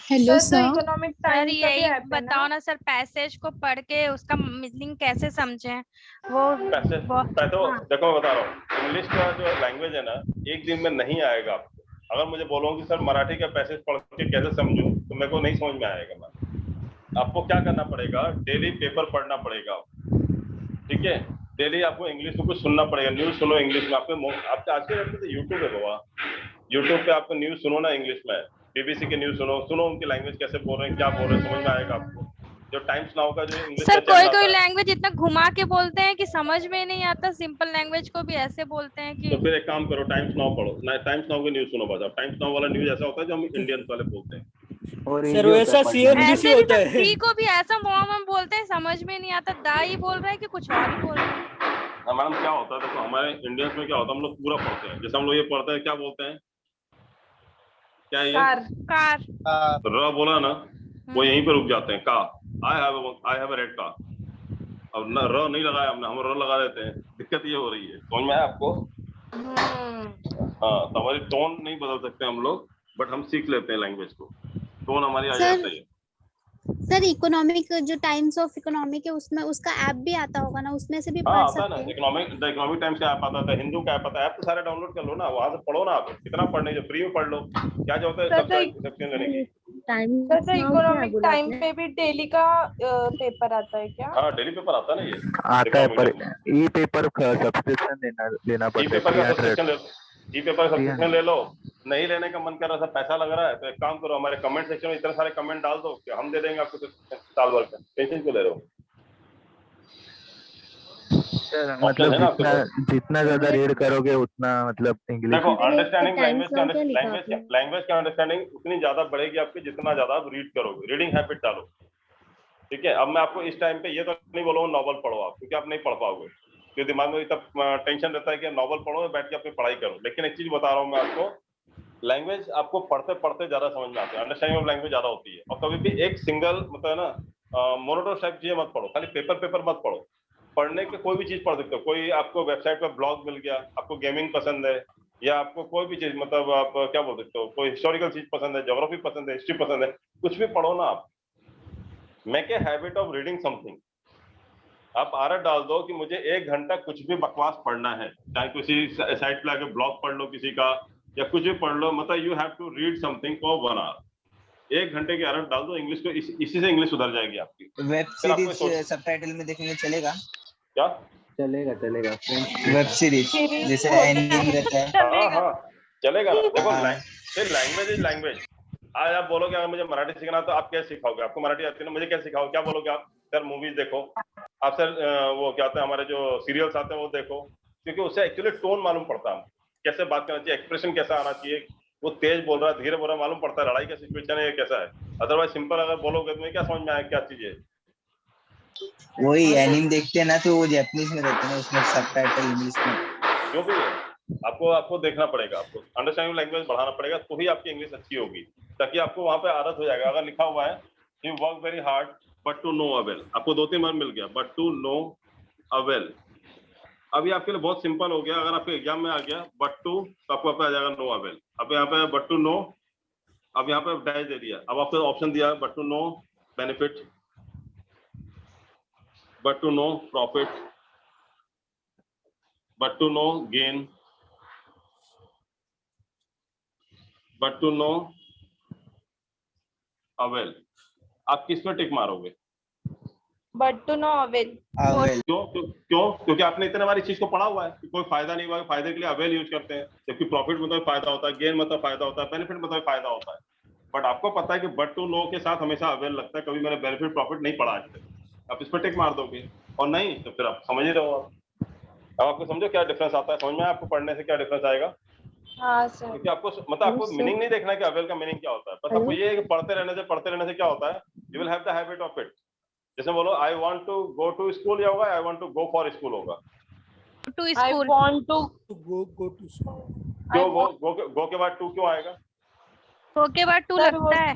Hello sir economic sir times का भी यही ऐप है ना? बताओ ना सर, पैसेज को पढ़ के उसका मीनिंग कैसे समझें? वो देखो मैं बता रहा हूँ, इंग्लिश का जो लैंग्वेज है ना, एक दिन में नहीं आएगा आपको। अगर मुझे बोलो कि सर मराठी का पैसेज पढ़ के कैसे समझूं, तो मेरे को नहीं समझ में आएगा। मैं आपको क्या करना पड़ेगा, डेली पेपर पढ़ना पड़ेगा, ठीक है? डेली आपको इंग्लिश में कुछ सुनना पड़ेगा, न्यूज सुनो इंग्लिश में। आपके आज के डेट में तो यूट्यूब है बाबा, यूट्यूब पे आपको न्यूज सुनो ना इंग्लिश में, BBC के न्यूज सुनो उनकी लैंग्वेज कैसे बोल रहे हैं, क्या बोल रहे हैं, समझ में आएगा आपको। जो टाइम्स नाउ का जो इंग्लिश सर का कोई चैनल कोई आता है, लैंग्वेज इतना घुमा के बोलते हैं कि समझ में नहीं आता। सिंपल लैंग्वेज को भी ऐसे बोलते हैं कि तो फिर एक काम करो, टाइम्स नाउ पढ़ो ना, टाइम्स नाउ की न्यूज सुनो बस। अब टाइम्स नाउ वाला न्यूज ऐसा होता है जो हम इंडियंस वाले बोलते हैं। और सर इजी होता वैसा है पढ़ने में। CNBC ऐसे भी होता तो है। दी को भी ऐसा मोहम्मद बोलते हैं, समझ में नहीं आता दा ही बोल रहा है कि कुछ और ही बोल रहा है। हाँ मैडम, क्या होता है देखो, हमारे इंडियंस में क्या होता है, हम लोग पूरा पढ़ते हैं। जैसे हम लोग ये पढ़ते हैं, क्या बोलते हैं, क्या ये कार र बोला ना, वो यहीं पे रुक जाते हैं। का I have a red car. अब न र नहीं लगाया हमने, हम र लगा देते हैं। दिक्कत ये हो रही है, समझ में आया आपको? हाँ, तो हमारी टोन नहीं बदल सकते हम लोग, बट हम सीख लेते हैं लैंग्वेज को। टोन हमारी आ जाती है। सर इकोनॉमिक जो टाइम्स ऑफ इकोनॉमिक है उसमें उसका ऐप भी आता होगा ना, उसमें से भी हाँ पढ़ आता है ना, सकते हैं? इकोनॉमिक टाइम्स का ऐप आता है, हिंदू का ऐप आता है। ऐप तो सारे डाउनलोड कर लो ना, वहां से पढ़ो ना। आप कितना पढ़ने जो फ्री में पढ़ लो, क्या जो होता है सब्सक्रिप्शन लेने की। सर इकोनॉमिक टाइम पे भी डेली का पेपर आता है क्या? हाँ डेली पेपर आता है ना ये, आता है, पर ई पेपर का सब्सक्रिप्शन लेना पड़ता है। ई पेपर का सब्सक्रिप्शन ले लो। नहीं लेने का मन कर रहा था, पैसा लग रहा है, तो एक काम करो, हमारे कमेंट सेक्शन में इतने सारे कमेंट डाल दो कि हम दे देंगे आपको साल भर का। टेंशन क्यों ले रहे हो? सर मतलब है ना जितना ज्यादा रीड करोगे उतना मतलब इंग्लिश। देखो अंडरस्टैंडिंग लैंग्वेज की अंडरस्टैंडिंग उतनी ज्यादा बढ़ेगी आपकी जितना ज्यादा आप रीड करोगे। रीडिंग हैबिट डालो, ठीक है? अब मैं आपको इस टाइम पे ये तो नहीं बोलूँगा नॉवल पढ़ो आप, क्योंकि आप नहीं पढ़ पाओगे, क्योंकि दिमाग में इतना टेंशन रहता है कि नॉवल पढ़ो, बैठ के अपनी पढ़ाई करो। लेकिन एक चीज बता रहा हूँ मैं आपको, लैंग्वेज आपको पढ़ते पढ़ते ज्यादा समझ में आती है, अंडरस्टैंडिंग ऑफ लैंग्वेज ज्यादा होती है। और कभी भी एक सिंगल मतलब ना मोनोटोनस टाइप चीजें मत पढ़ो, खाली पेपर मत पढ़ो। पढ़ने के कोई भी चीज पढ़ सकते हो। कोई आपको वेबसाइट पर ब्लॉग मिल गया, आपको गेमिंग पसंद है, या आपको कोई भी चीज मतलब आप क्या बोल सकते हो, कोई हिस्टोरिकल चीज पसंद है, ज्योग्राफी पसंद है, हिस्ट्री पसंद है, कुछ भी पढ़ो ना आप। Make a habit of reading something. आप आदत डाल दो कि मुझे 1 घंटा कुछ भी बकवास पढ़ना है, चाहे किसी साइट पे आके ब्लॉग पढ़ लो किसी का या कुछ भी पढ़ लो, मतलब you have to read something for 1 hour. 1 घंटे की आदत डाल दो, इंग्लिश को इसी से इंग्लिश सुधर जाएगी आपकी। वेब सीरीज सबटाइटल में देखेंगे चलेगा क्या? चलेगा चलेगा। वेब सीरीज जैसे एनिमे रहता है। हाँ चलेगा ना। देखो लैंग्वेज इज लैंग्वेज। आज आप बोलोगे अगर मुझे मराठी सीखना तो आप कैसे सिखाओगे? आपको मराठी आती है ना, मुझे क्या सिखाओगे? क्या बोलोगे आप? सर मूवीज देखो, आप सर वो क्या होता है हमारे जो सीरियल्स आते हैं वो देखो, क्योंकि उससे एक्चुअली टोन मालूम पड़ता है, कैसे बात करना चाहिए, एक्सप्रेशन कैसा आना चाहिए, वो तेज बोल रहा है धीरे बोल रहा है, मालूम पड़ता है लड़ाई का सिचुएशन है ये कैसा है। अदरवाइज सिंपल अगर बोलोगे तो क्या समझ में आए क्या चीज है? वही एनिमे देखते हैं ना तो वो जापानीज में रहते हैं ना, उसमें सबटाइटल इंग्लिश में। जो भी है आपको देखना पड़ेगा, आपको अंडरस्टैंडिंग लैंग्वेज बढ़ाना पड़ेगा, तो ही आपकी इंग्लिश अच्छी होगी, ताकि आपको वहां पे आदत हो जाएगा। अगर लिखा हुआ है you work very hard but to no avail, आपको 2-3 बार मिल गया बट टू नो अवेल। अभी आपके लिए बहुत सिंपल हो गया। अगर आपके एग्जाम में आ गया बट टू, तो आपको आ जाएगा नो अवेल। अब यहाँ पे बट टू नो, अब यहाँ पे डैश दे दिया, अब आपको ऑप्शन दिया but to no benefit, but to no profit, but to no gain, but to no avail. आप किस पे टिक मारोगे? But to no avail. क्यों? क्योंकि आपने इतने बार इस चीज को पढ़ा हुआ है कि कोई फायदा नहीं हुआ, फायदे के लिए अवेल यूज करते हैं, जबकि प्रॉफिट मतलब फायदा होता है, गेन मतलब फायदा होता है, बेनिफिट मतलब फायदा होता है। बट आपको पता है कि बट टू नो के साथ हमेशा अवेल लगता है, कभी मैंने बेनिफिट प्रॉफिट नहीं पढ़ा आज तक। आप इस पर टिक मार दोगे, और नहीं तो फिर आप समझ ही रहो। अब आपको समझो क्या डिफरेंस आता है, समझ में आपको पढ़ने से क्या डिफरेंस आएगा? हाँ सर। क्योंकि आपको मतलब आपको मीनिंग नहीं देखना है कि अवेल का मीनिंग क्या होता है, बस आपको ये है कि पढ़ते रहने से क्या होता है, you will have the habit of it. जैसे बोलो I want to go to school, या होगा I want to go for school होगा। To I school. want to go to school. क्यों गो के बाद टू क्यों आएगा? गो के बाद टू सर वो लगता है।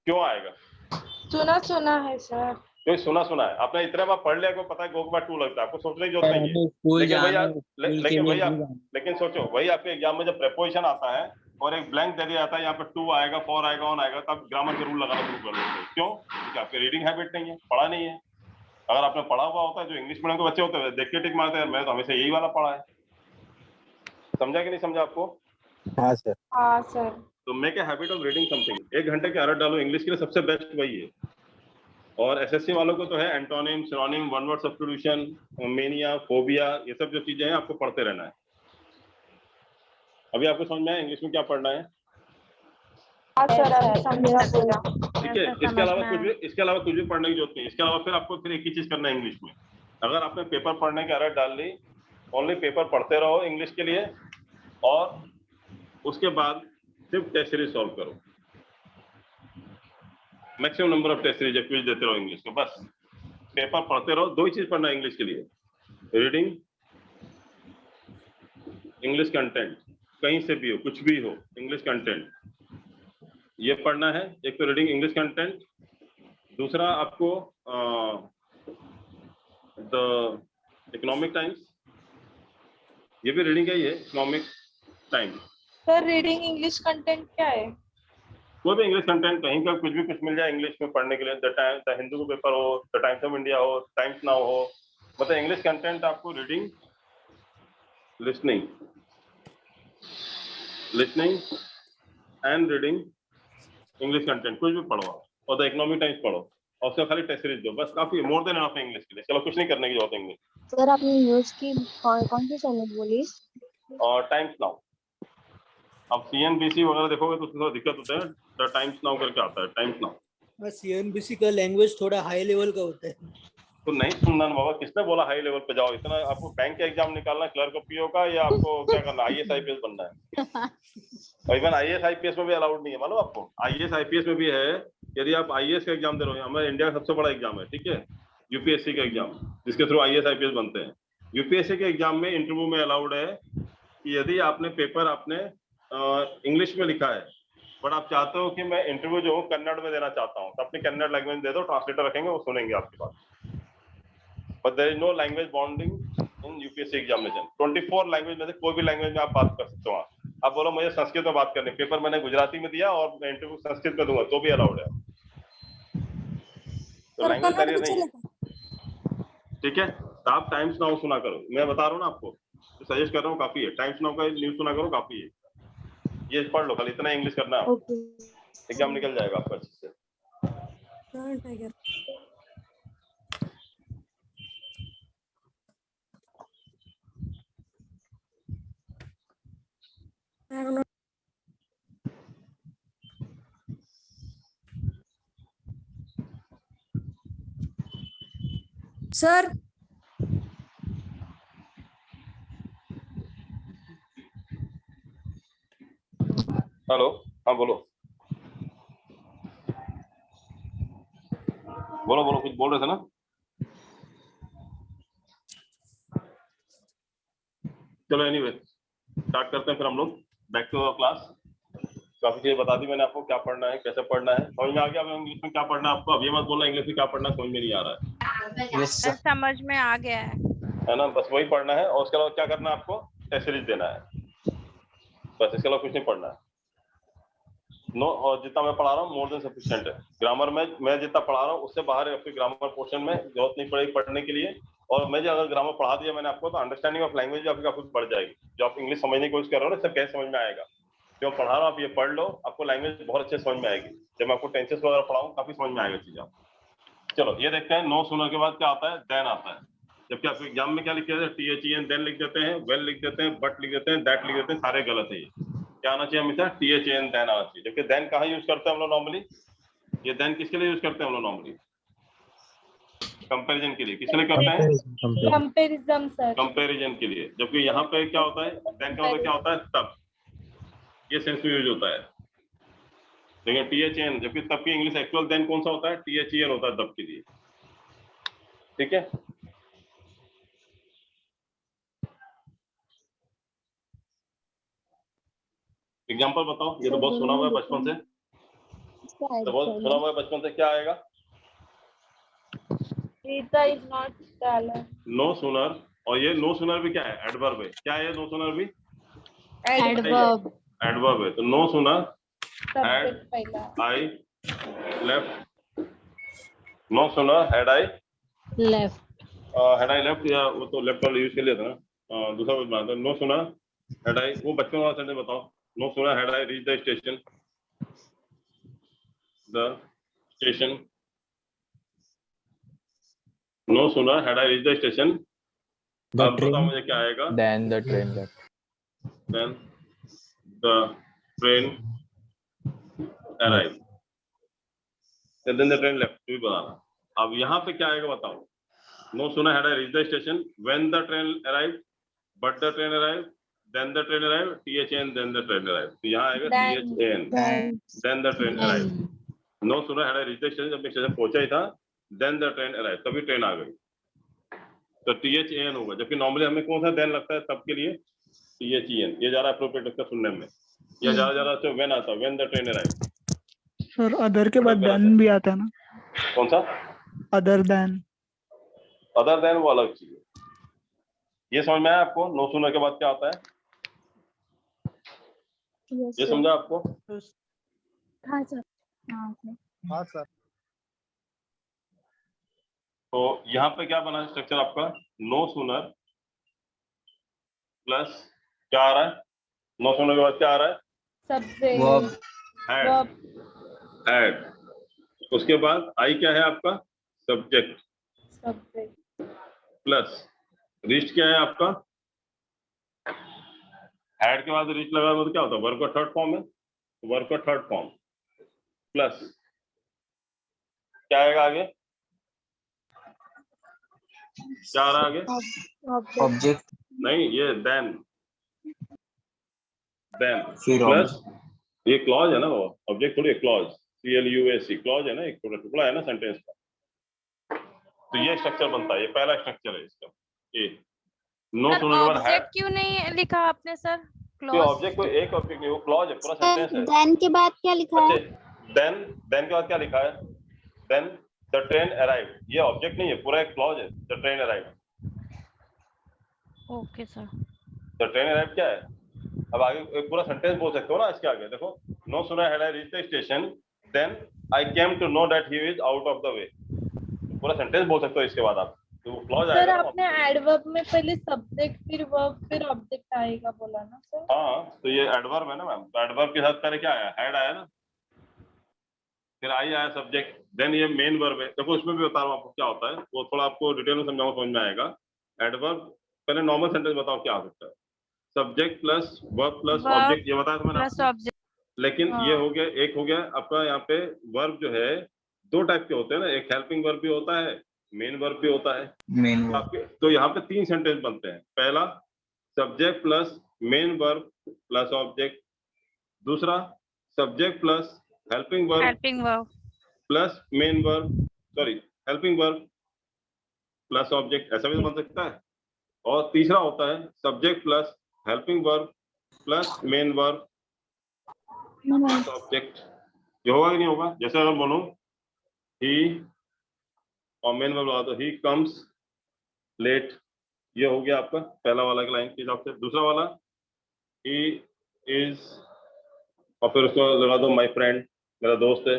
क्यों आएगा? सुना है सर। क्यों सुना है? आपने इतने बार पढ़ लिया, को पता है गो के बाद टू लगता है, आपको सोचने की जरूरत नहीं है। लेकिन सोचो वही आपके एग्जाम में जब प्रेपोजिशन आता है और एक ब्लैंक दे दिया जाता है, यहाँ पे टू आएगा, फॉर आएगा, ऑन आएगा, तब ग्रामर के रूल लगाना शुरू कर देते हैं। क्यों? क्योंकि आपकी रीडिंग हैबिट नहीं है, पढ़ा नहीं है। अगर आपने पढ़ा हुआ होता है, जो इंग्लिश मीडियम के बच्चे होते हैं देख के टिक मारते हैं, मैं तो हमेशा यही वाला पढ़ा है। समझा कि नहीं समझा आपको? हाँ सर। हाँ सर। तो make a habit of reading something. 1 घंटे की आदत डालो, इंग्लिश के लिए सबसे बेस्ट वही है। और एसएससी वालों को तो है antonym, synonym, one word substitution, mania, phobia, ये सब जो चीजें हैं आपको पढ़ते रहना है। अभी आपको समझ में आया इंग्लिश में क्या पढ़ना है? हाँ सर, अभी समझा पूरा। ठीक है। इसके अलावा कुछ भी पढ़ने की जरूरत नहीं। इसके अलावा फिर आपको फिर एक ही चीज करना है इंग्लिश में। अगर आपने पेपर पढ़ने की आदत डाल ली, ओनली पेपर पढ़ते रहो इंग्लिश के लिए, और उसके बाद सिर्फ टेस्ट सीरीज सॉल्व करो। Maximum number of test series या क्विज देते रहो इंग्लिश में। बस पेपर पढ़ते रहो। 2 ही चीज पढ़ना है इंग्लिश के लिए, रीडिंग, इंग्लिश कंटेंट। कहीं से भी हो, कुछ भी हो, इंग्लिश कंटेंट ये पढ़ना है। एक तो रीडिंग इंग्लिश कंटेंट, दूसरा आपको द इकोनॉमिक टाइम्स, ये भी रीडिंग का ही है, economic times. Sir reading English content क्या है? कोई भी इंग्लिश कंटेंट, कहीं का कुछ भी कुछ मिल जाए इंग्लिश में पढ़ने के लिए। द हिंदू का पेपर हो, द टाइम्स ऑफ इंडिया हो, टाइम्स नाउ हो, मतलब इंग्लिश कंटेंट आपको reading, listening and reading English content कुछ भी पढ़ो, और द इकोनॉमिक टाइम्स पढ़ो, और उसका खाली टेस्ट सीरीज दो। बस काफी, मोर देन एनफ है इंग्लिश के लिए। चलो कुछ नहीं करने की जरूरत है इंग्लिश। सर आपने न्यूज़ की कौन सी चैनल बोली? और टाइम्स नाउ। अब CNBC वगैरह देखोगे तो उसमें थोड़ा दिक्कत होता है। द टाइम्स नाउ करके आता है, टाइम्स नाउ। CNBC का लैंग्वेज थोड़ा हाई लेवल का होता है। तो नहीं सुनना ना बाबा, किसने बोला हाई लेवल पे जाओ? इतना आपको बैंक का एग्जाम निकालना है, क्लर्क पीओ का, या आपको क्या करना है, IAS IPS बनना है? और इवन IAS IPS में भी अलाउड नहीं है, मालूम आपको? IAS IPS में भी है, यदि आप IAS का एग्जाम दे रहे हो, हमारे इंडिया का सबसे बड़ा एग्जाम है, ठीक है, UPSC का एग्जाम, जिसके थ्रू IAS IPS बनते हैं। UPSC के एग्जाम में इंटरव्यू में अलाउड है कि यदि आपने पेपर आपने इंग्लिश में लिखा है, बट आप चाहते हो कि मैं इंटरव्यू जो कन्नड़ में देना चाहता हूँ, तो अपनी कन्नड़ लैंग्वेज दे दो, ट्रांसलेटर रखेंगे, वो सुनेंगे आपकी बात। But there is no language bonding in UPSC examination. 24 language में से कोई भी लैंग्वेज में आप बात कर सकते हो। आप बोलो मुझे संस्कृत में बात करनी, पेपर मैंने गुजराती में दिया और मैं इंटरव्यू संस्कृत में दूंगा, तो भी अलाउड है। तो लैंग्वेज बैरियर नहीं है, ठीक है। तो आप टाइम्स नाउ सुना करो, मैं बता रहा हूँ ना आपको, तो सजेस्ट कर रहा हूँ, काफी है। टाइम्स नाउ का न्यूज सुना करो, काफी है। ये पढ़ लो, कल इतना इंग्लिश करना है, एग्जाम निकल जाएगा आपका अच्छे से। सर हेलो, हाँ बोलो बोलो बोलो, कुछ बोल रहे थे ना। चलो एनीवे स्टार्ट करते हैं फिर हम लोग, बैक टू अवर क्लास। काफी चीजें बता दी मैंने आपको, क्या पढ़ना है, कैसे पढ़ना है, समझ में आ गया। अब इंग्लिश में क्या पढ़ना है आपको, अब ये मत बोलना इंग्लिश में क्या पढ़ना, समझ में नहीं आ रहा है। समझ में आ गया है ना, बस वही पढ़ना है। और उसके अलावा क्या करना है आपको, टेस्ट सीरीज देना है, बस। इसके अलावा कुछ नहीं पढ़ना है। नो, और जितना मैं पढ़ा रहा हूँ मोर देन सफिशिएंट है। ग्रामर में मैं जितना पढ़ा रहा हूँ उससे बाहर है, आपके ग्रामर पोर्शन में जरूरत नहीं पड़ेगी पढ़ने के लिए। और मैं जो अगर ग्रामर पढ़ा दिया मैंने आपको, तो अंडरस्टैंडिंग ऑफ लैंग्वेज आपकी काफी बढ़ जाएगी। जो आप इंग्लिश समझने की कोशिश कर रहे हो ना, इससे कैसे समझ में आएगा। जो पढ़ा रहा हूँ आप ये पढ़ लो, आपको लैंग्वेज बहुत अच्छे समझ में आएगी। जब मैं आपको टेंसेस वगैरह पढ़ाऊँ, काफी समझ में आएगा चीज आप। चलो ये देखते हैं, नो सुनर के बाद क्या आता है, देन आता है। जबकि आपके एग्जाम में क्या लिख देते हैं, THEN देन लिख देते हैं, वेल लिख देते हैं, बट लिख देते हैं, दैट लिख देते हैं, सारे गलत है। ये क्या आना चाहिए हमेशा, THEN देन आना चाहिए। जबकि देन कहाँ यूज करते हैं हम लोग नॉर्मली, ये देन किसके लिए यूज करते हैं हम लोग नॉर्मली, कंपैरिजन के लिए। किसके लिए करते हैं, कंपैरिजन सर, कंपैरिजन के लिए। जबकि यहाँ पे क्या होता है, देन का मतलब क्या होता है, तब, ये सेंस में यूज होता है। लेकिन THEN, जबकि तब की इंग्लिश एक्चुअल देन कौन सा होता है, THEN होता है तब के लिए, ठीक है। एग्जाम्पल बताओ, ये तो बहुत सुना हुआ है बचपन से, तो बहुत सुना हुआ है बचपन से। क्या आएगा, Rita is not talent, no sooner. और ये नो सुनर भी क्या है, एडवर्ब है। क्या है नो सुनर भी, एडवर्ब, एडवर्ब है। तो नो सुनर सब्जेक्ट पहला, I left, no sooner had I left, या वो तो लेफ्ट वाला यूज कर लिया था ना, दूसरा कुछ बनाता। नो सुनर हैड आई, वो बचपन वाला सेंटेंस बताओ। No sooner had I reach the station, no sooner had I reach the station. अब बताओ मुझे क्या आएगा, Then the train left. then the train arrived, then the train left, भी बताना। अब यहाँ पे क्या आएगा बताओ, no sooner had I reach the station, when the train arrived, but the train arrived, then the train arrived, THN, then the train arrived। तो यहाँ आएगा THN, then the train arrived। No sooner had I reach the station, जब मैं station पहुंचा ही था, then the train arrived, तभी train आ गई, तो THAN होगा। जबकि नॉर्मली हमें कौन सा देन लगता है तब के लिए, THEN। ये ज्यादा अप्रोप्रिएट लगता है सुनने में, या ज्यादा अच्छा व्हेन आता, when the train arrive. Sir other के बाद देन भी आता है ना, कौन सा, अदर देन, अदर देन वो अलग चीज है। ये समझ में आया आपको, नो सुनर के बाद क्या आता है, ये समझा आपको। हाँ सर, हाँ सर। तो यहाँ पे क्या बना स्ट्रक्चर आपका, नो सुनर प्लस क्या आ रहा है, नो सुनर के बाद क्या आ रहा है, सब्जेक्ट, हैड। उसके बाद आई क्या है आपका, सब्जेक्ट, प्लस रीच्ड क्या है आपका, हैड के बाद रीच लगा तो क्या होता है, वर्ब का थर्ड फॉर्म है, वर्ब का थर्ड फॉर्म, प्लस क्या आएगा आगे, क्या आ रहा है आगे, ऑब्जेक्ट नहीं ये देन प्लस ये क्लॉज है ना, वो ऑब्जेक्ट थोड़ी क्लॉज, CLUAC क्लॉज है ना, एक थोड़ा टुकड़ा है ना सेंटेंस का। तो ये स्ट्रक्चर बनता है, ये पहला स्ट्रक्चर है इसका। ये नो सुनने के बाद ऑब्जेक्ट क्यों नहीं लिखा आपने सर, क्लॉज, ऑब्जेक्ट कोई एक ऑब्जेक्ट नहीं, वो क्लॉज है, पूरा सेंटेंस है। देन के बाद क्या लिखा है, देन के बाद क्या लिखा है, देन द ट्रेन अराइव्ड, ये ऑब्जेक्ट नहीं है, पूरा एक क्लॉज है, the train arrived. Okay sir, the train arrived क्या है, अब आगे एक पूरा सेंटेंस बोल सकते हो ना इसके आगे। देखो, no sooner had I reached the station, then I came to know that he is out of the way. पूरा सेंटेंस बोल सकते हो इसके बाद आप, तो वो क्लॉज सर आएगा ना। आपने एडवर्ब में पहले सब्जेक्ट फिर वर्ब फिर ऑब्जेक्ट आएगा बोला ना सर? हाँ, तो ये एडवर्ब है ना मैम, तो एडवर्ब के साथ पहले क्या आया, हेड आया ना, फिर आई आया सब्जेक्ट, देन ये मेन वर्ब है। देखो उसमें भी बता रहा हूँ आपको क्या होता है, वो थोड़ा आपको डिटेल में समझाऊंगा, समझ में आएगा। एडवर्ब पहले नॉर्मल सेंटेंस बताओ क्या हो सकता है, subject plus verb plus object, ये बताया था मैंने आपको। लेकिन ये हो गया, एक हो गया आपका यहाँ पे वर्ब जो है दो टाइप के होते हैं ना, एक हेल्पिंग वर्ब भी होता है, मेन वर्ब भी होता है। मेन आपके तो यहाँ पे 3 सेंटेंस बनते हैं, पहला subject plus main verb plus object, दूसरा subject plus helping verb plus main verb, sorry helping verb plus object, ऐसा भी तो बन सकता है। और तीसरा होता है subject plus helping verb plus main verb object. ये होगा कि नहीं होगा? जैसे अगर बोलूं ही और मेन वर्ब लगा दो, ही कम्स लेट, ये हो गया आपका पहला वाला लाइन के हिसाब से। दूसरा वाला ही इज, और फिर उसको लगा दो माय फ्रेंड, मेरा दोस्त है,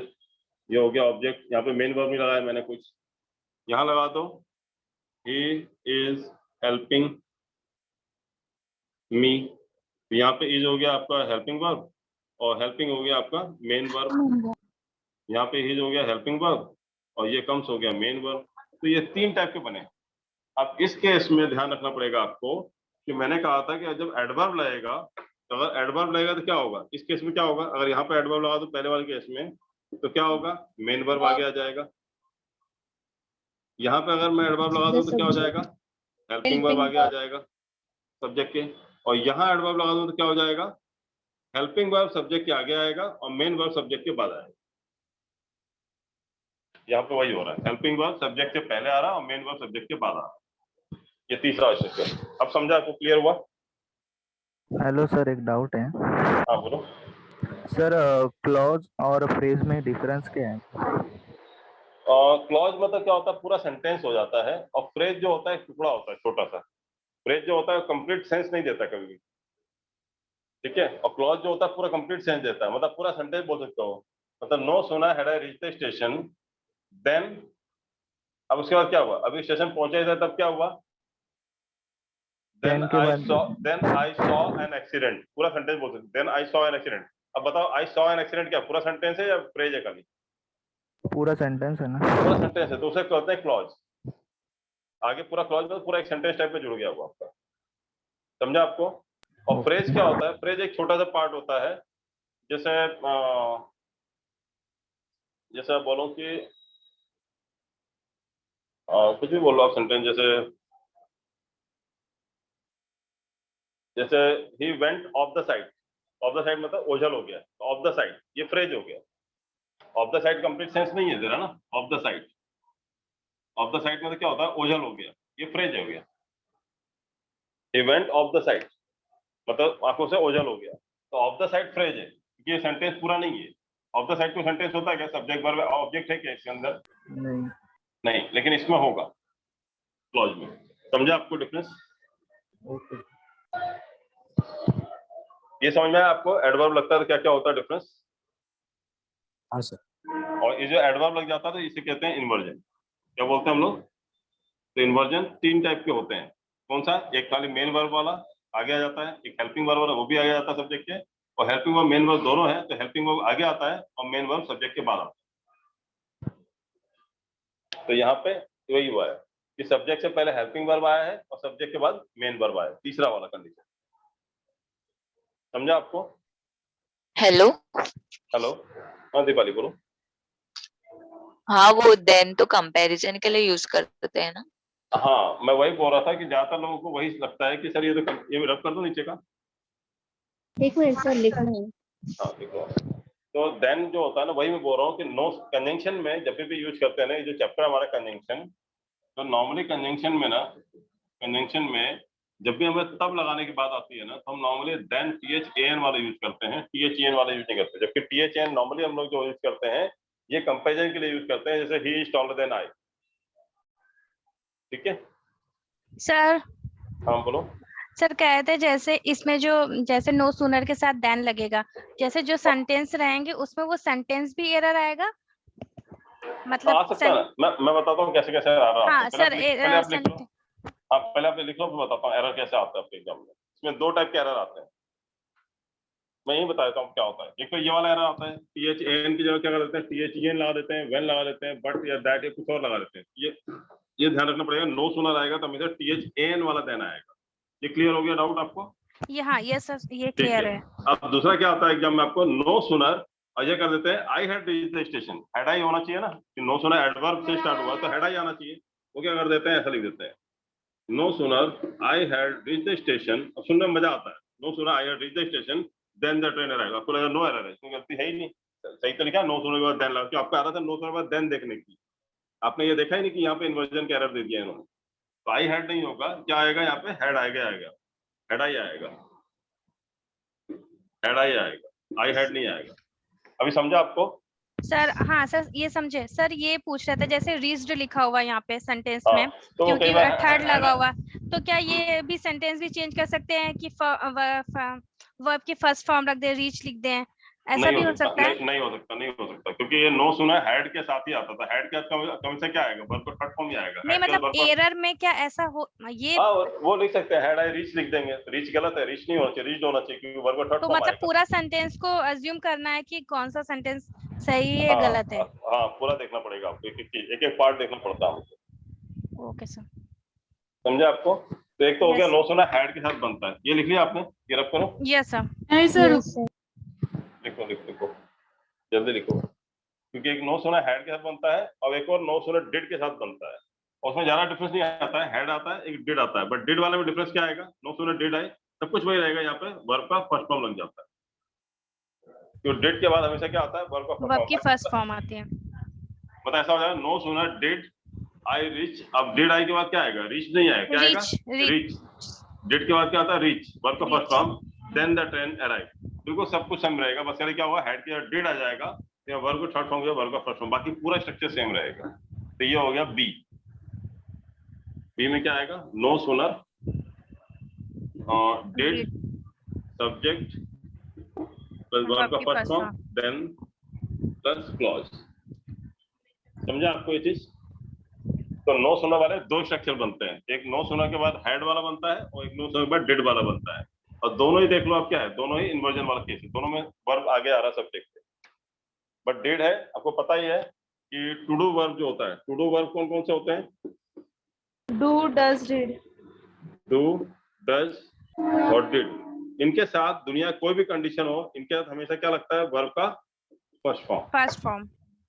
ये हो गया ऑब्जेक्ट। यहाँ पे मेन वर्ब नहीं लगाया मैंने कुछ, यहाँ लगा दो ही इज हेल्पिंग मी, यहाँ पे इज हो गया आपका हेल्पिंग वर्ब और हेल्पिंग हो गया आपका मेन वर्ब। यहाँ पे इज हो गया हेल्पिंग वर्ब और ये कम्स हो गया मेन वर्ब। तो ये 3 टाइप के बने। अब इस केस में ध्यान रखना पड़ेगा आपको कि मैंने कहा था कि जब एडवर्ब लगेगा, तो अगर एडवर्ब लगेगा तो क्या होगा, इस केस में क्या होगा, अगर यहाँ पे एडवर्ब लगा दो पहले वाले केस में तो क्या होगा, मेन वर्ब आगे आ जाएगा। यहाँ पे अगर मैं एडवर्ब लगा दूं तो क्या हो जाएगा, हेल्पिंग वर्ब आगे आ जाएगा सब्जेक्ट के। और यहाँ एडवर्ब लगा दूं तो क्या हो जाएगा, हेल्पिंग वर्ब सब्जेक्ट के आगे आएगा और मेन वर्ब सब्जेक्ट के बाद आएगा। यहाँ पे वही हो रहा है, हेल्पिंग वर्ब सब्जेक्ट से पहले आ रहा है और मेन वर्ब सब्जेक्ट के बाद आ रहा है। ये तीसरा स्टेप है। अब समझा आपको, क्लियर हुआ? हेलो सर, एक डाउट है। हाँ बोलो सर, क्लॉज और फ्रेज में डिफरेंस क्या है? क्लॉज मतलब क्या होता है, पूरा सेंटेंस हो जाता है, और फ्रेज जो होता है टुकड़ा होता है छोटा सा। फ्रेज जो होता है कंप्लीट सेंस नहीं देता कभी भी, ठीक है, और क्लॉज जो होता है पूरा कंप्लीट सेंस देता है, मतलब पूरा सेंटेंस बोल सकते हो। मतलब no sooner had I reach the station then, अब उसके बाद क्या हुआ, अभी स्टेशन पहुंचे थे तब क्या हुआ, then I saw an accident, पूरा सेंटेंस बोल सकते, then I saw an accident. अब बताओ आई सॉ एन एक्सीडेंट क्या पूरा सेंटेंस है या फ्रेज है खाली? पूरा सेंटेंस है ना? पूरा सेंटेंस है, तो उसे कहते हैं क्लॉज। आगे पूरा क्लॉज में पूरा एक सेंटेंस टाइप में जुड़ गया हुआ आपका, समझा आपको? और फ्रेज क्या होता है, फ्रेज एक छोटा सा पार्ट होता है, जैसे जैसे आप बोलो कि कुछ भी बोलो आप सेंटेंस, जैसे he went of the side, of the side मतलब ओझल हो गया, ऑफ द साइड ये फ्रेज हो गया। Of the side complete sense नहीं है जरा ना, of the side, of the side मतलब क्या होता है, ओझल हो गया, ये फ्रेज हो गया। He went of the side मतलब आंखों से ओझल हो गया, तो ऑफ द साइड फ्रेज है, क्योंकि ये सेंटेंस पूरा नहीं है। ऑफ द साइड को सेंटेंस होता है क्या, सब्जेक्ट वर्ब ऑब्जेक्ट है क्या इसके अंदर? नहीं, लेकिन इसमें होगा क्लॉज में। समझा आपको डिफरेंस? ओके। ये समझ में आया आपको? एडवर्ब लगता है तो क्या क्या होता है डिफरेंस? हाँ सर। और ये जो एडवर्ब लग जाता है तो इसे कहते हैं इन्वर्जन। क्या बोलते हैं हम लोग? तो इन्वर्जन 3 टाइप के होते हैं। कौन सा? एक खाली मेन वर्ब वाला आगे आ जाता है, एक हेल्पिंग वर्ब वाला वो भी आगे आ जाता है सब्जेक्ट के, और हेल्पिंग वर्ब मेन वर्ब दोनों है, तो हेल्पिंग वर्ब आगे आता है और मेन वर्ब सब्जेक्ट के बाद आता है। तो यहाँ पे वही हुआ है कि सब्जेक्ट से पहले हेल्पिंग वर्ब आया है और सब्जेक्ट के बाद मेन वर्ब आया है, तीसरा वाला कंडीशन। समझा आपको? हेलो हेलो, हाँ दीपाली बोलो। हाँ, वो देन तो कंपैरिजन के लिए यूज करते हैं ना? हाँ, मैं वही बोल रहा था कि ज्यादातर लोगों को वही लगता है कि सर ये तो, ये रब कर दो नीचे का, एक मिनट सर लिखना है। हाँ देखो, तो देन जो होता है ना, वही मैं बोल रहा हूँ कि नो कंजंक्शन में जब भी यूज करते हैं ना, ये जो चैप्टर हमारा कंजंक्शन, तो नॉर्मली कंजंक्शन में ना, कंजंक्शन में जब भी हमें तब लगाने की बात आती है ना, तो हम नॉर्मली देन THAN वाला यूज करते हैं, THAN वाला यूज नहीं करते। जबकि THAN नॉर्मली हम लोग जो यूज करते हैं ये कंपैरिजन के लिए यूज करते हैं, जैसे ही इज टॉलर देन आई। ठीक है सर? हाँ बोलो। सर कह रहे थे जैसे इसमें जो जैसे नो सूनर के साथ देन लगेगा, जैसे जो सेंटेंस रहेंगे उसमें वो सेंटेंस भी एरर आएगा? मतलब आ सकता है ना, मैं बताता हूँ कैसे कैसे आ रहा है हाँ आपको। सर पहले आप लिख लो। हाँ पहले आप लिख लो, फिर बताता हूँ एरर कैसे आता है आपके एग्जाम में। इसमें 2 टाइप के एरर आते हैं, मैं यही बता देता हूँ क्या होता है। एक तो ये वाला एरर आता है, THAN की जगह क्या कर देते हैं, THEN लगा देते हैं, वेन लगा देते हैं, बट या दैट या कुछ और लगा देते हैं। ये ध्यान रखना पड़ेगा, नो सुनर आएगा तो हमेशा THAN वाला देना आएगा। ये क्लियर हो गया डाउट आपको? ये हाँ ये सर ये ठीक क्लियर है। है। अब दूसरा क्या आता है एग्जाम में आपको, नो सुनर, और ये कर देते हैं आई had reached the station. Had I होना चाहिए ना, कि नो सुनर एडवर्ब से स्टार्ट हुआ तो हैड आई आना चाहिए। वो क्या कर देते हैं, ऐसा लिख देते हैं, no sooner I had reached the station. अब सुनने में मजा आता है, no sooner I had reached the station then the train arrived. आपको लगा नो एरर है, इसमें गलती है ही नहीं, सही तो लिखा नो सुनर के बाद देन लगा, आपको आ रहा था नो सुनर के बाद देन देखने की, आपने ये देखा ही नहीं कि यहाँ पे इन्वर्जन का एरर दे दिया इन्होंने। तो आई हैड नहीं होगा, क्या आएगा यहाँ पे, हैड आएगा, हैड आई आएगा, हैड आई आएगा, आई हैड नहीं आएगा। अभी समझा आपको? सर हाँ सर ये समझे। सर ये पूछ रहा था जैसे रीच्ड लिखा हुआ यहाँ पे सेंटेंस हाँ, में, तो क्योंकि कई बार थर्ड लगा हुआ, तो क्या ये भी सेंटेंस भी चेंज कर सकते हैं कि वर्ब की फर्स्ट फॉर्म रख दे, रीच लिख दें, ऐसा नहीं भी हो हो सकता, सकता है? नहीं हो सकता, नहीं हो सकता, क्योंकि ये नो सुना हैड के साथ ही आता था। हैड के साथ कम से क्या आएगा, वर्ब का थर्ड फॉर्म ही आएगा। नहीं मतलब एरर में क्या ऐसा हो ये? हाँ वो लिख सकते हैं, हैड आई रीच लिख देंगे, रीच गलत है, रीच नहीं होना चाहिए, रीच होना चाहिए, क्योंकि वर्ब का थर्ड तो फॉर्म मतलब आएगा। पूरा सेंटेंस को अज्यूम करना है कि कौन सा सेंटेंस सही है गलत है। हाँ पूरा देखना पड़ेगा आपको, एक एक पार्ट देखना पड़ता है हमको। ओके सर, समझे आपको? तो एक तो हो गया नो सुना हैड के साथ बनता है, ये लिख लिया आपने, ये रब करो। Yes sir. नहीं सर। लिखो जल्दी लिखो, क्योंकि एक नो सुना हैड के साथ बनता है और एक और नो सुना डिड के साथ बनता है। उसमें ज्यादा डिफरेंस नहीं आता है, हैड आता है, एक डिड आता है, बट डिड वाले में डिफरेंस क्या आएगा, नो सुना डिड आए, सब कुछ वही रहेगा, यहाँ पे वर्ब का फर्स्ट फॉर्म लग जाता है। तो डिड के बाद हमेशा क्या आता है, वर्ब की फर्स्ट फॉर्म आती है। मतलब ऐसा हो जाएगा, नो सुना डिड आई रीच। अब डिड आई के बाद क्या आएगा, रीच नहीं आएगा, क्या आएगा, रीच। डिड के बाद क्या आता है, रीच, वर्ब का first form, then the train arrive. बिल्कुल सब कुछ सेम रहेगा, बस क्या होगा, हेड के डिड आ जाएगा या वर्ब का थर्ड फॉर्म, वर्ब का फर्स्ट फॉर्म, बाकी पूरा स्ट्रक्चर सेम रहेगा। तो ये हो गया बी। बी में क्या आएगा, no sooner did subject plus verb का first form then plus clause. समझा आपको ये चीज? तो नो सुनर वाले 2 स्ट्रक्चर बनते हैं, एक नो सुनर के बाद हेड वाला बनता है और एक नो सुनर के बाद डिड वाला बनता है। और दोनों ही देख लो आप क्या है, दोनों ही इन्वर्जन वाला केस है, दोनों में वर्ब आगे आ रहा है सब्जेक्ट से। बट डिड है, आपको पता ही है कि टू डू वर्ब जो होता है, टू डू वर्ब कौन कौन से होते हैं, do, does, did. Do, does और डिड, इनके साथ दुनिया कोई भी कंडीशन हो, इनके साथ हमेशा क्या लगता है, वर्ब का फर्स्ट फॉर्म।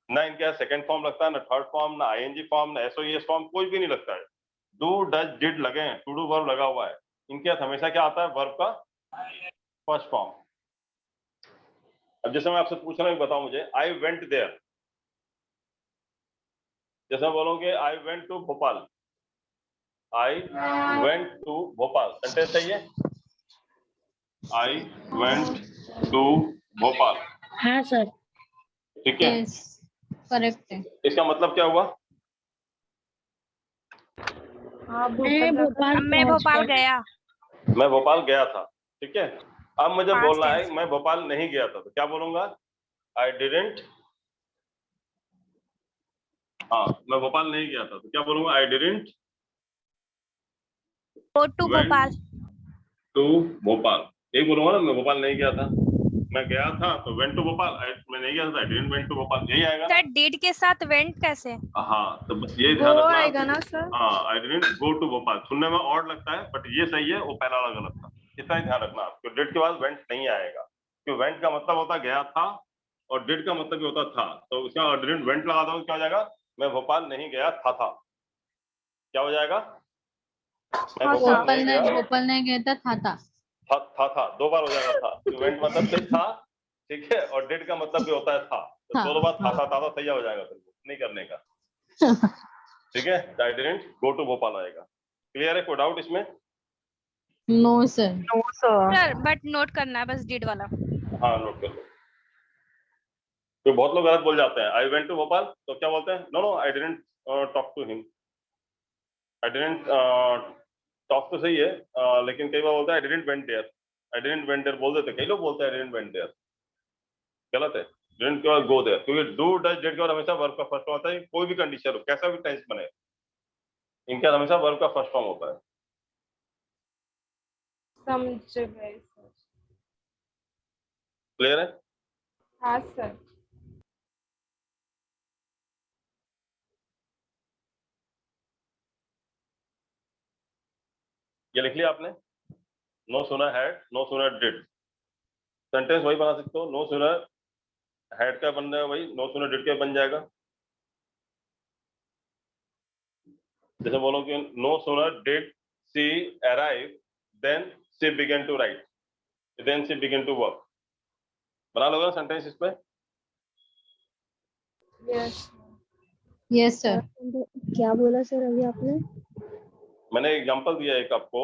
ना इनके यहाँ सेकंड फॉर्म लगता है, ना थर्ड फॉर्म, ना आईएनजी फॉर्म, ना एसओईएस फॉर्म, कोई भी नहीं लगता है। डू, डज, डिड लगे हैं, टू डू वर्ब लगा हुआ है, इनके साथ हमेशा क्या आता है, वर्ब का फर्स्ट फॉर्म। अब जैसे मैं आपसे पूछ रहा हूँ, बताओ मुझे, आई वेंट देयर, जैसे बोलोगे I went to Bhopal, I went to Bhopal, sentence सही है, आई वेंट टू भोपाल। हाँ सर। ठीक है, करेक्ट है। इसका मतलब क्या हुआ, मैं भोपाल गया। मैं भोपाल गया था। ठीक है, अब मुझे बोलना है मैं भोपाल नहीं गया था, तो क्या बोलूंगा, आई डिडंट। हाँ, मैं भोपाल नहीं गया था तो क्या बोलूंगा, I didn't go to Bhopal. To Bhopal, यही बोलूंगा ना, मैं भोपाल नहीं गया था, मैं गया था तो वेंट टू भोपाल, मैं नहीं गया था, I didn't went to Bhopal, यही आएगा। सर डिड के साथ वेंट कैसे? हाँ, तो बस ये ध्यान रखना आएगा ना सर। हाँ, I didn't go to Bhopal, सुनने में ऑड लगता है बट ये सही है, वो पहला वाला गलत था, इतना ही ध्यान रखना। तो डिड के बाद वेंट नहीं आएगा, क्योंकि वेंट का मतलब होता गया था और डिड का मतलब भी होता था, तो उसका डिडंट वेंट लगा दो, क्या हो जाएगा, मैं भोपाल नहीं गया था। क्या हो जाएगा, मैं भोपाल नहीं गया था। था 2 बार हो जाएगा था, तो वेंट मतलब से था, ठीक है, और डिड का मतलब भी होता है था, तो 2 बार था सही हो जाएगा, फिर नहीं करने का। ठीक है, I didn't go to Bhopal आएगा। क्लियर है, कोई डाउट इसमें? No sir. No sir. Sir but note करना है बस डिड वाला। हाँ, नोट कर लो, तो बहुत लोग गलत बोल जाते हैं, आई वेंट टू भोपाल तो क्या बोलते हैं, no I didn't talk to him, I didn't talk तो सही है, लेकिन कई बार बोलते हैं I didn't went there, I didn't went there बोल देते, कई लोग बोलते हैं आई डिडंट वेंट देयर, गलत है। डिडंट के बाद गो देयर, क्योंकि डू डज डिड के बाद हमेशा वर्ब का फर्स्ट फॉर्म होता है, कोई भी कंडीशन हो, कैसा भी टेंस बने, इनके बाद हमेशा वर्ब का फर्स्ट फॉर्म होता है। समझ गए सर। क्लियर है? हाँ सर। ये लिख लिया आपने? No sooner had, no sooner did, sentence वही बना सकते हो, नो सूनर हैड का बन जाएगा वही, नो सूनर डिड का बन जाएगा। जैसे बोलो कि no sooner did she arrive then she began to write, then she began to work. बना लोगे ना सेंटेंस इस पे? Yes yes sir. क्या बोला सर अभी आपने? मैंने एग्जांपल दिया एक आपको,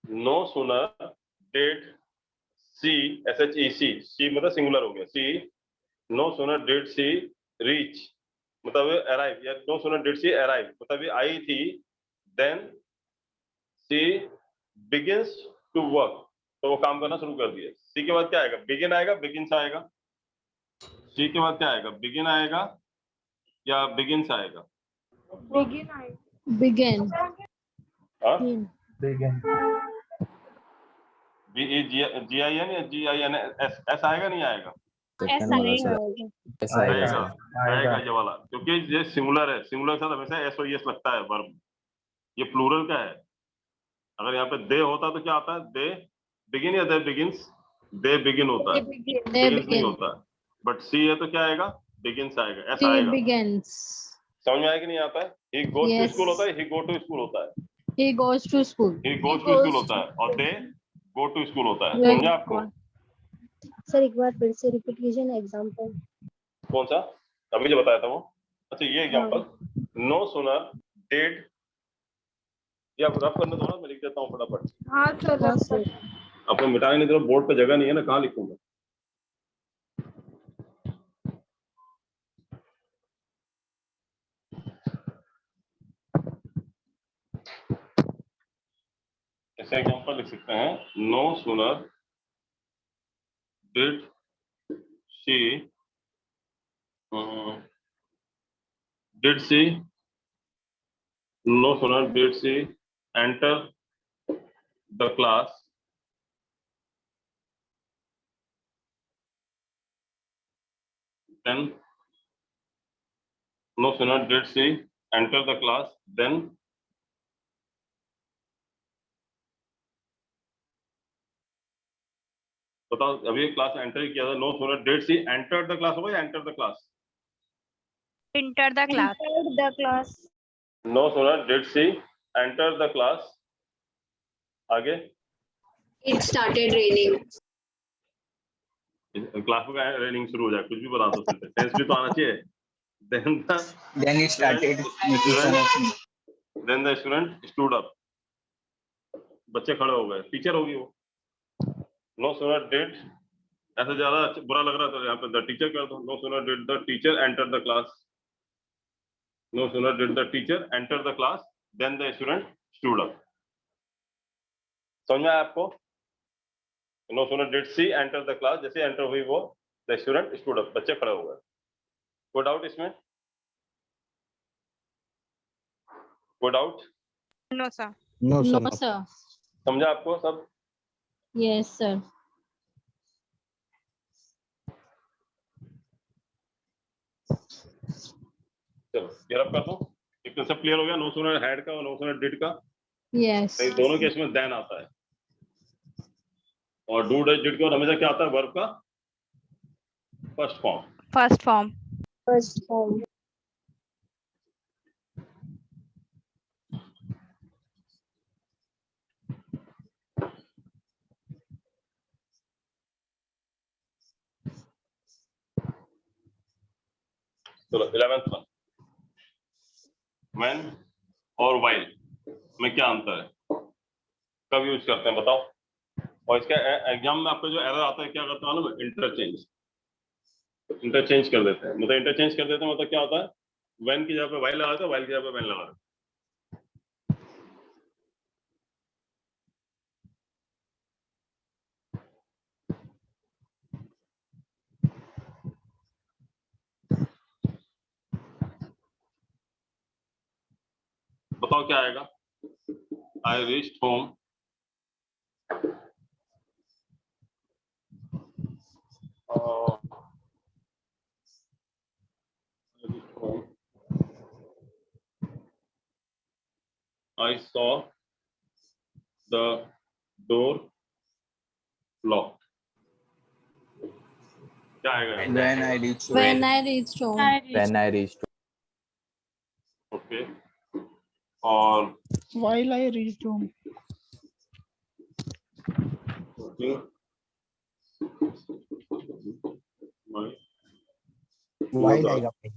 no sooner did she, SHEC, she मतलब सिंगुलर हो गया, she, no sooner did she reach मतलब अराइव, या no sooner did she arrive मतलब ये आई थी, then she begins to work, तो वो काम करना शुरू कर दिया। सी के बाद क्या आएगा? बिगिन आएगा, बिगिंस आएगा। सी के बाद क्या आएगा? बिगिन आएगा या बिगिंस आएगा? बिगिन आएगा। बिगिन। हाँ, बिगिन। BEGIN या GINS, एस आएगा नहीं आएगा? सेकंड वाला सर, आएगा, आएगा ये वाला, क्योंकि ये सिंगुलर है, सिंगुलर के साथ हमेशा एस और एस लगता है वर्ब, ये प्लूरल का है। अगर यहाँ पे दे होता तो क्या आता है? दे बिगिन या दे बिगिंस? दे बिगिन होता है, बिगिंस नहीं होता। बट सी है तो क्या आएगा? बिगिंस आएगा, एस आएगा। बिगिंस। समझ में आया कि नहीं आता है? He goes to Yes. School होता है, ही गो टू स्कूल होता है, He goes to school. He goes to school होता है, और दे गो टू स्कूल होता है। समझा आपको? सर एक बार फिर से रिपीट कीजिए ना एग्जांपल। कौन सा? अभी जो बताया था वो। अच्छा ये एग्जांपल, नो सूनर डिड, या आप रफ करने दो ना, मैं लिख देता हूँ फटाफट। हाँ सर। आपको मिटाने नहीं दो, बोर्ड पे जगह नहीं है ना, कहाँ लिखूंगा? ऐसे एग्जांपल लिख सकते हैं, no sooner did she no sooner did she enter the class then no sooner did she enter the class then बताओ, अभी क्लास एंटर किया था, no sooner did she enter the class होगा या enter the class? Enter the class. Entered the class. No sooner did she enter the class, आगे It started raining. Class में running शुरू हो जाए, कुछ भी बता दो, टेंस भी तो आना चाहिए। then it started making fun of me. then the student stood up, बच्चे खड़े हो गए, टीचर होगी वो। नो सूनर डिड, ऐसा ज्यादा बुरा लग रहा था यहाँ पे, द टीचर कर दो, no sooner did the teacher enter the class, no sooner did the teacher enter the class then the student stood up. समझ में आया आपको? No sooner did she enter the class, जैसे एंटर हुई वो, the student stood up, बच्चे खड़े हो गए। कोई डाउट इसमें? कोई doubt? No sir. No No sir. समझा आपको सब? Yes sir. चलो ये रब कर दो, एक कंसेप्ट क्लियर हो गया, नो सूनर हैड का और नो सूनर डिड का। Yes. नहीं, दोनों केस में देन आता है, और डू डज डिड का हमेशा क्या आता है? वर्ब का first form. First form. First form. चलो 11th वन, व्हेन और व्हाइल में क्या अंतर है, कब यूज करते हैं बताओ? और इसका एग्जाम में आपको जो एरर आता है, क्या करते हैं मालूम है? इंटरचेंज कर देते हैं, मतलब इंटरचेंज कर देते हैं, मतलब क्या होता है? व्हेन की जगह पे व्हाइल लगाते हैं, व्हाइल की जगह पे व्हेन लगाते हैं। बताओ क्या आएगा? I reached home I saw the door locked. क्या आएगा? When I reach home. When I reached home. When I reached okay और While I reached home. Okay While आएगा भाई।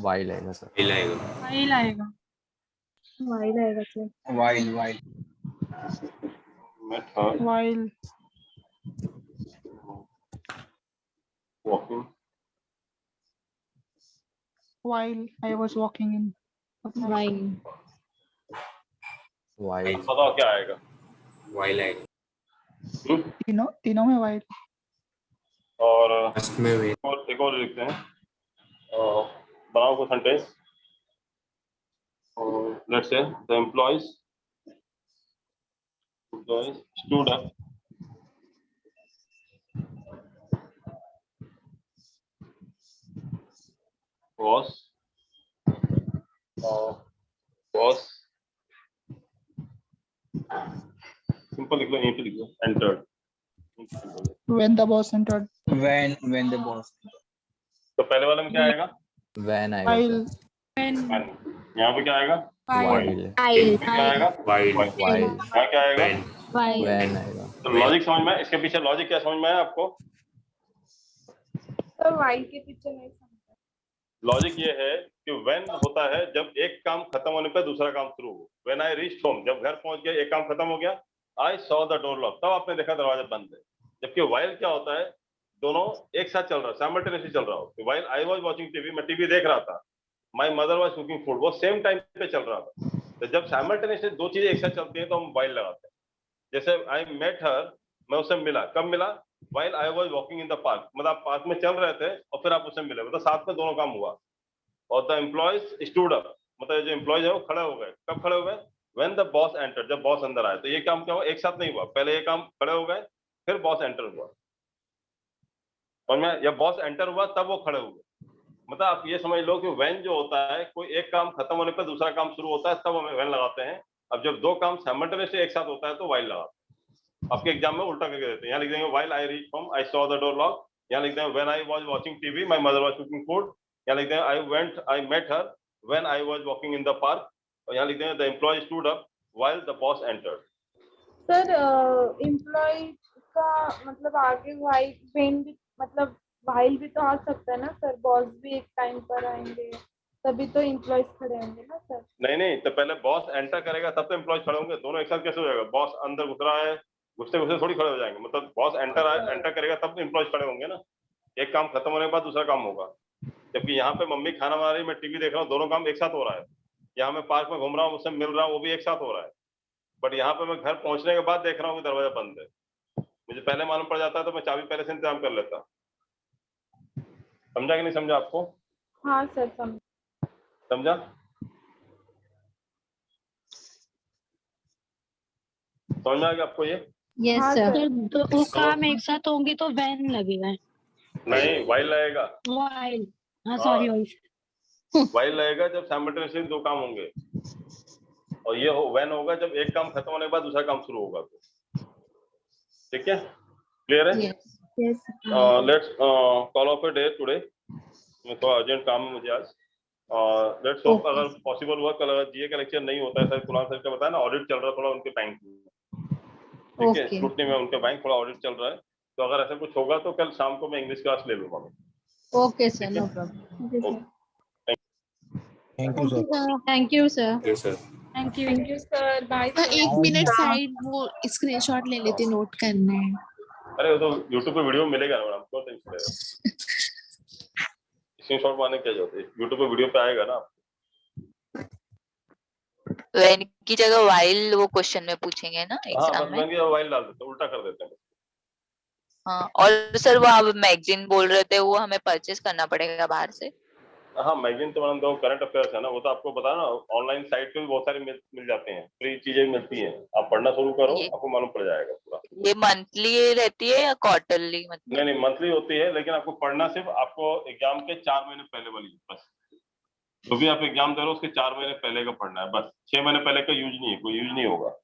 while आएगा सर। while आएगा। While आएगा। While आएगा sir. While. Met her While walking I was walking in. While. while बताओ क्या आएगा? while आएगा। तीनों में while. और एक और लिखते हैं, बनाओ को sentence. Let's say the employees stood up was simple लिख लो, यहीं पे लिख लो entered। When the boss entered. When the boss. तो पहले वाले में क्या आएगा? when आएगा While. सर। यहाँ पे क्या आएगा? while क्या आएगा? while यहाँ क्या आएगा? when आएगा। तो लॉजिक समझ में आया? इसके पीछे लॉजिक क्या समझ में आया आपको? तो while के पीछे नहीं समझा। लॉजिक ये है कि when होता है जब एक काम खत्म होने पर दूसरा काम शुरू हो। When I reached home, जब घर पहुंच गया, एक काम खत्म हो गया। I saw the door locked, तब आपने देखा दरवाजा बंद है। जबकि while क्या होता है, दोनों एक साथ चल रहा है, साइमल्टेनियसली चल रहा हो। while I was watching TV, मैं टीवी देख रहा था, my mother was cooking food, वो सेम टाइम पे चल रहा था। तो जब साइमल्टेनियसली दो चीजें एक साथ चलती हैं तो हम while लगाते हैं। जैसे I met her, मैं उससे मिला, कब मिला? while I was walking in the park, मतलब आप पार्क में चल रहे थे और फिर आप उससे मिले, मतलब साथ में दोनों काम हुआ। और द एम्प्लॉइज स्टूड अप, मतलब जो एम्प्लॉइज है वो खड़े हो गए। कब खड़े हो गए? व्हेन द बॉस एंटर, जब बॉस अंदर आए। तो ये काम क्या हुआ? एक साथ नहीं हुआ, पहले ये काम खड़े हो गए, फिर बॉस एंटर हुआ। और मैं जब बॉस एंटर हुआ तब वो खड़े हुए। मतलब आप ये समझ लो कि व्हेन जो होता है, कोई एक काम खत्म होने पर दूसरा काम शुरू होता है, तब हम व्हेन लगाते हैं। अब जब दो काम साइमल्टेनियसली एक साथ होता है तो व्हाइल लगाते हैं। आपके एग्जाम में उल्टा करके देते हैं। यहाँ लिख देंगे while I reach home, I saw the door lock. यहाँ लिख देंगे when I was watching TV, my mother was cooking food. यहाँ लिख देंगे I met her when I was walking in the park. और यहाँ लिख देंगे the employ stood up while the boss entered. Sir employ का मतलब आगे while when भी, मतलब while भी तो आ सकता है ना सर। बॉस भी एक टाइम पर आएंगे तभी तो एम्प्लॉयज खड़े होंगे ना सर। नहीं, तो पहले बॉस एंटर करेगा तब तो एम्प्लॉय खड़े होंगे। दोनों एक साथ कैसे हो जाएगा? बॉस अंदर घुस रहा है, घुसते घुसते थोड़ी खड़े हो जाएंगे। मतलब बॉस एंटर करेगा तब तो एम्प्लॉयज खड़े होंगे ना। एक काम खत्म होने के बाद दूसरा काम होगा। जबकि यहाँ पे मम्मी खाना बना रही, मैं टीवी देख रहा हूँ, दोनों काम एक साथ हो रहा है। यहाँ मैं पार्क में घूम रहा हूँ, उससे मिल रहा हूँ, वो भी एक साथ हो रहा है। बट यहाँ पे मैं घर पहुंचने के बाद देख रहा हूँ कि दरवाजा बंद है। मुझे पहले मालूम पड़ जाता है तो मैं चाबी पहले से इंतजाम कर लेता। समझा कि नहीं समझा आपको? हाँ सर समझा? समझ में आ गया आपको ये? यस हाँ, सर। सर। दो काम एक साथ होंगे तो व्हेन लगेगा। नहीं, व्हाइल लगेगा। व्हाइल, हाँ सॉरी व्हाइल लगेगा जब साइमल्टेनियसली दो काम होंगे। और ये व्हेन होगा जब एक काम खत्म होने के बाद दूसरा काम शुरू होगा। तो ठीक है, क्लियर है? Yes. Let's call of a day today. मैं थोड़ा अर्जेंट काम है मुझे आज। लेट्स होप अगर पॉसिबल हुआ कल, अगर जीए का लेक्चर नहीं होता है, सर कुणाल सर का बताया ना, ऑडिट चल रहा है थोड़ा उनके बैंक में। ठीक है, स्क्रूटनी में उनके बैंक थोड़ा ऑडिट चल रहा है। तो अगर ऐसा कुछ होगा तो कल शाम को मैं इंग्लिश क्लास ले लूंगा। Okay sir, no problem. Thank you sir. Thank you sir. Thank you sir. Bye तो 1 मिनट साइड वो स्क्रीनशॉट ले लेते, नोट करना है। अरे वो तो यूट्यूब पे वीडियो मिलेगा ना मैडम, क्यों टेंशन ले रहे हो? स्क्रीनशॉट मारने क्या जरूरत है, यूट्यूब पे वीडियो पे आएगा ना। व्हेन की जगह व्हाइल वो क्वेश्चन में पूछेंगे ना हाँ, एग्जाम बस में। व्हेन की व्हाइल डाल देते हैं, उल्टा कर देते हैं। हाँ, और सर वो आप मैगजीन बोल रहे थे, वो हमें परचेज करना पड़ेगा बाहर से? हाँ, मैगजीन तो मैडम दो करंट अफेयर्स है ना, वो तो आपको पता है ना, ऑनलाइन साइट पे भी बहुत सारी मिल जाते हैं, फ्री चीजें मिलती हैं, आप पढ़ना शुरू करो, आपको मालूम पड़ जाएगा पूरा। ये मंथली रहती है या क्वार्टरली? मतलब नहीं मंथली होती है, लेकिन आपको पढ़ना सिर्फ आपको एग्जाम के 4 महीने पहले वाली बस। जो भी आप एग्जाम दे रहे हो उसके 4 महीने पहले का पढ़ना है बस, 6 महीने पहले का यूज नहीं है, कोई यूज नहीं होगा।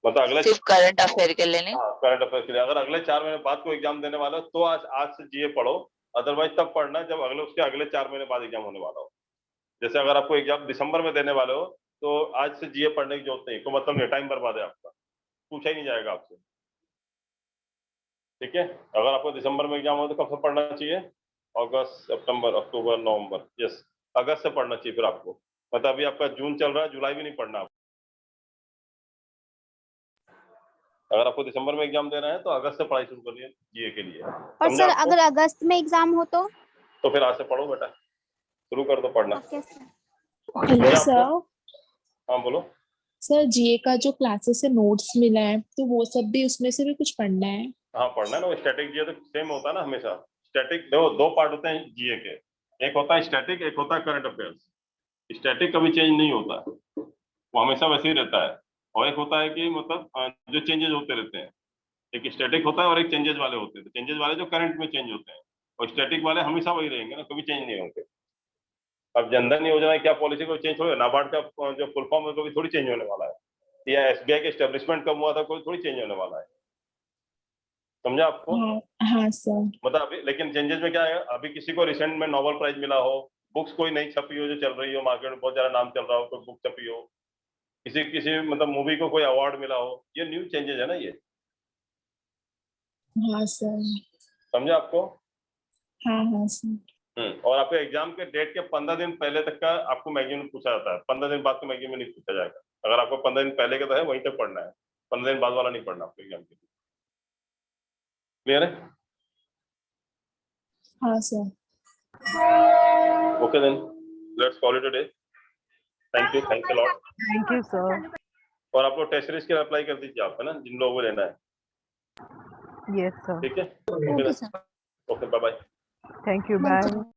मतलब अगले सिर्फ करंट अफेयर के लिए नहीं? हाँ, करंट अफेयर के लिए। अगर अगले 4 महीने बाद को एग्जाम देने वाला हो तो आज से जीए पढ़ो, अदरवाइज तब पढ़ना जब उसके अगले 4 महीने बाद एग्जाम होने वाला हो। जैसे अगर आपको एग्जाम दिसंबर में देने वाले हो तो आज से जीए पढ़ने की जरूरत नहीं, कोई मतलब नहीं, टाइम बर्बाद है आपका, पूछा ही नहीं जाएगा आपसे। ठीक है, अगर आपको दिसंबर में एग्जाम हो तो कब से पढ़ना चाहिए? अगस्त, सितंबर, अक्टूबर, नवंबर, यस अगस्त से पढ़ना चाहिए फिर आपको। मतलब अभी आपका जून चल रहा है, जुलाई भी नहीं पढ़ना आपको। अगर आपको दिसंबर में एग्जाम देना है तो अगस्त से पढ़ाई शुरू करनी है जीए के लिए। और सर अगर अगस्त में एग्जाम हो तो फिर आज से पढ़ो बेटा, शुरू कर दो पढ़ना। Hello sir. हाँ बोलो सर, जीए का जो क्लासेस से नोट्स मिला है तो वो सब भी उसमें से भी कुछ पढ़ना है? हाँ पढ़ना है ना, स्टैटिक जीए तो सेम होता है ना हमेशा। स्टैटिक देखो, दो पार्ट होते हैं जीए के, एक होता है स्टैटिक, एक होता है करंट अफेयर्स। स्टैटिक कभी चेंज नहीं होता है, वो हमेशा वैसे ही रहता है। और एक होता है कि मतलब जो चेंजेस होते रहते हैं, एक स्टैटिक होता है और एक चेंजेस वाले होते हैं। तो चेंजेस वाले जो करंट में चेंज होते हैं, और स्टैटिक वाले हमेशा वही रहेंगे ना, कभी चेंज नहीं होंगे। अब जनधन योजना क्या पॉलिसी को चेंज हो, नाबार्ड का जो फुल फॉर्म है कभी थोड़ी चेंज होने वाला है, या एसबीआई के एस्टेब्लिशमेंट कब हुआ था कोई थोड़ी चेंज होने वाला है। समझा आपको? हाँ सर। मतलब अभी लेकिन चेंजेस में क्या है, अभी किसी को रिसेंट में नोबेल प्राइज मिला हो, बुक्स कोई नई छपी हो जो चल रही हो, मार्केट में बहुत ज्यादा नाम चल रहा हो, कोई बुक छपी हो, किसी मतलब मूवी को कोई अवार्ड मिला हो, ये न्यू चेंजेस है ना ये। हाँ सर। समझा आपको? हाँ सर। और आपके एग्जाम के डेट के 15 दिन पहले तक का आपको मैगजीन में पूछा जाता है, 15 दिन बाद तो मैगजीन में नहीं पूछा जाएगा। अगर आपको 15 दिन पहले का तो है वहीं तक पढ़ना है, 15 दिन बाद वाला नहीं पढ़ना आपके एग्जाम के लिए। क्लियर है? हाँ sir. Okay then let's call it a day. Thank you, thanks a lot. Thank you sir. और आप लोग टेस्ट सीरीज के लिए अप्लाई कर दीजिए आप, है ना, जिन लोगों को लेना है। Yes sir. ठीक है, okay sir. Okay bye bye. Thank you, bye.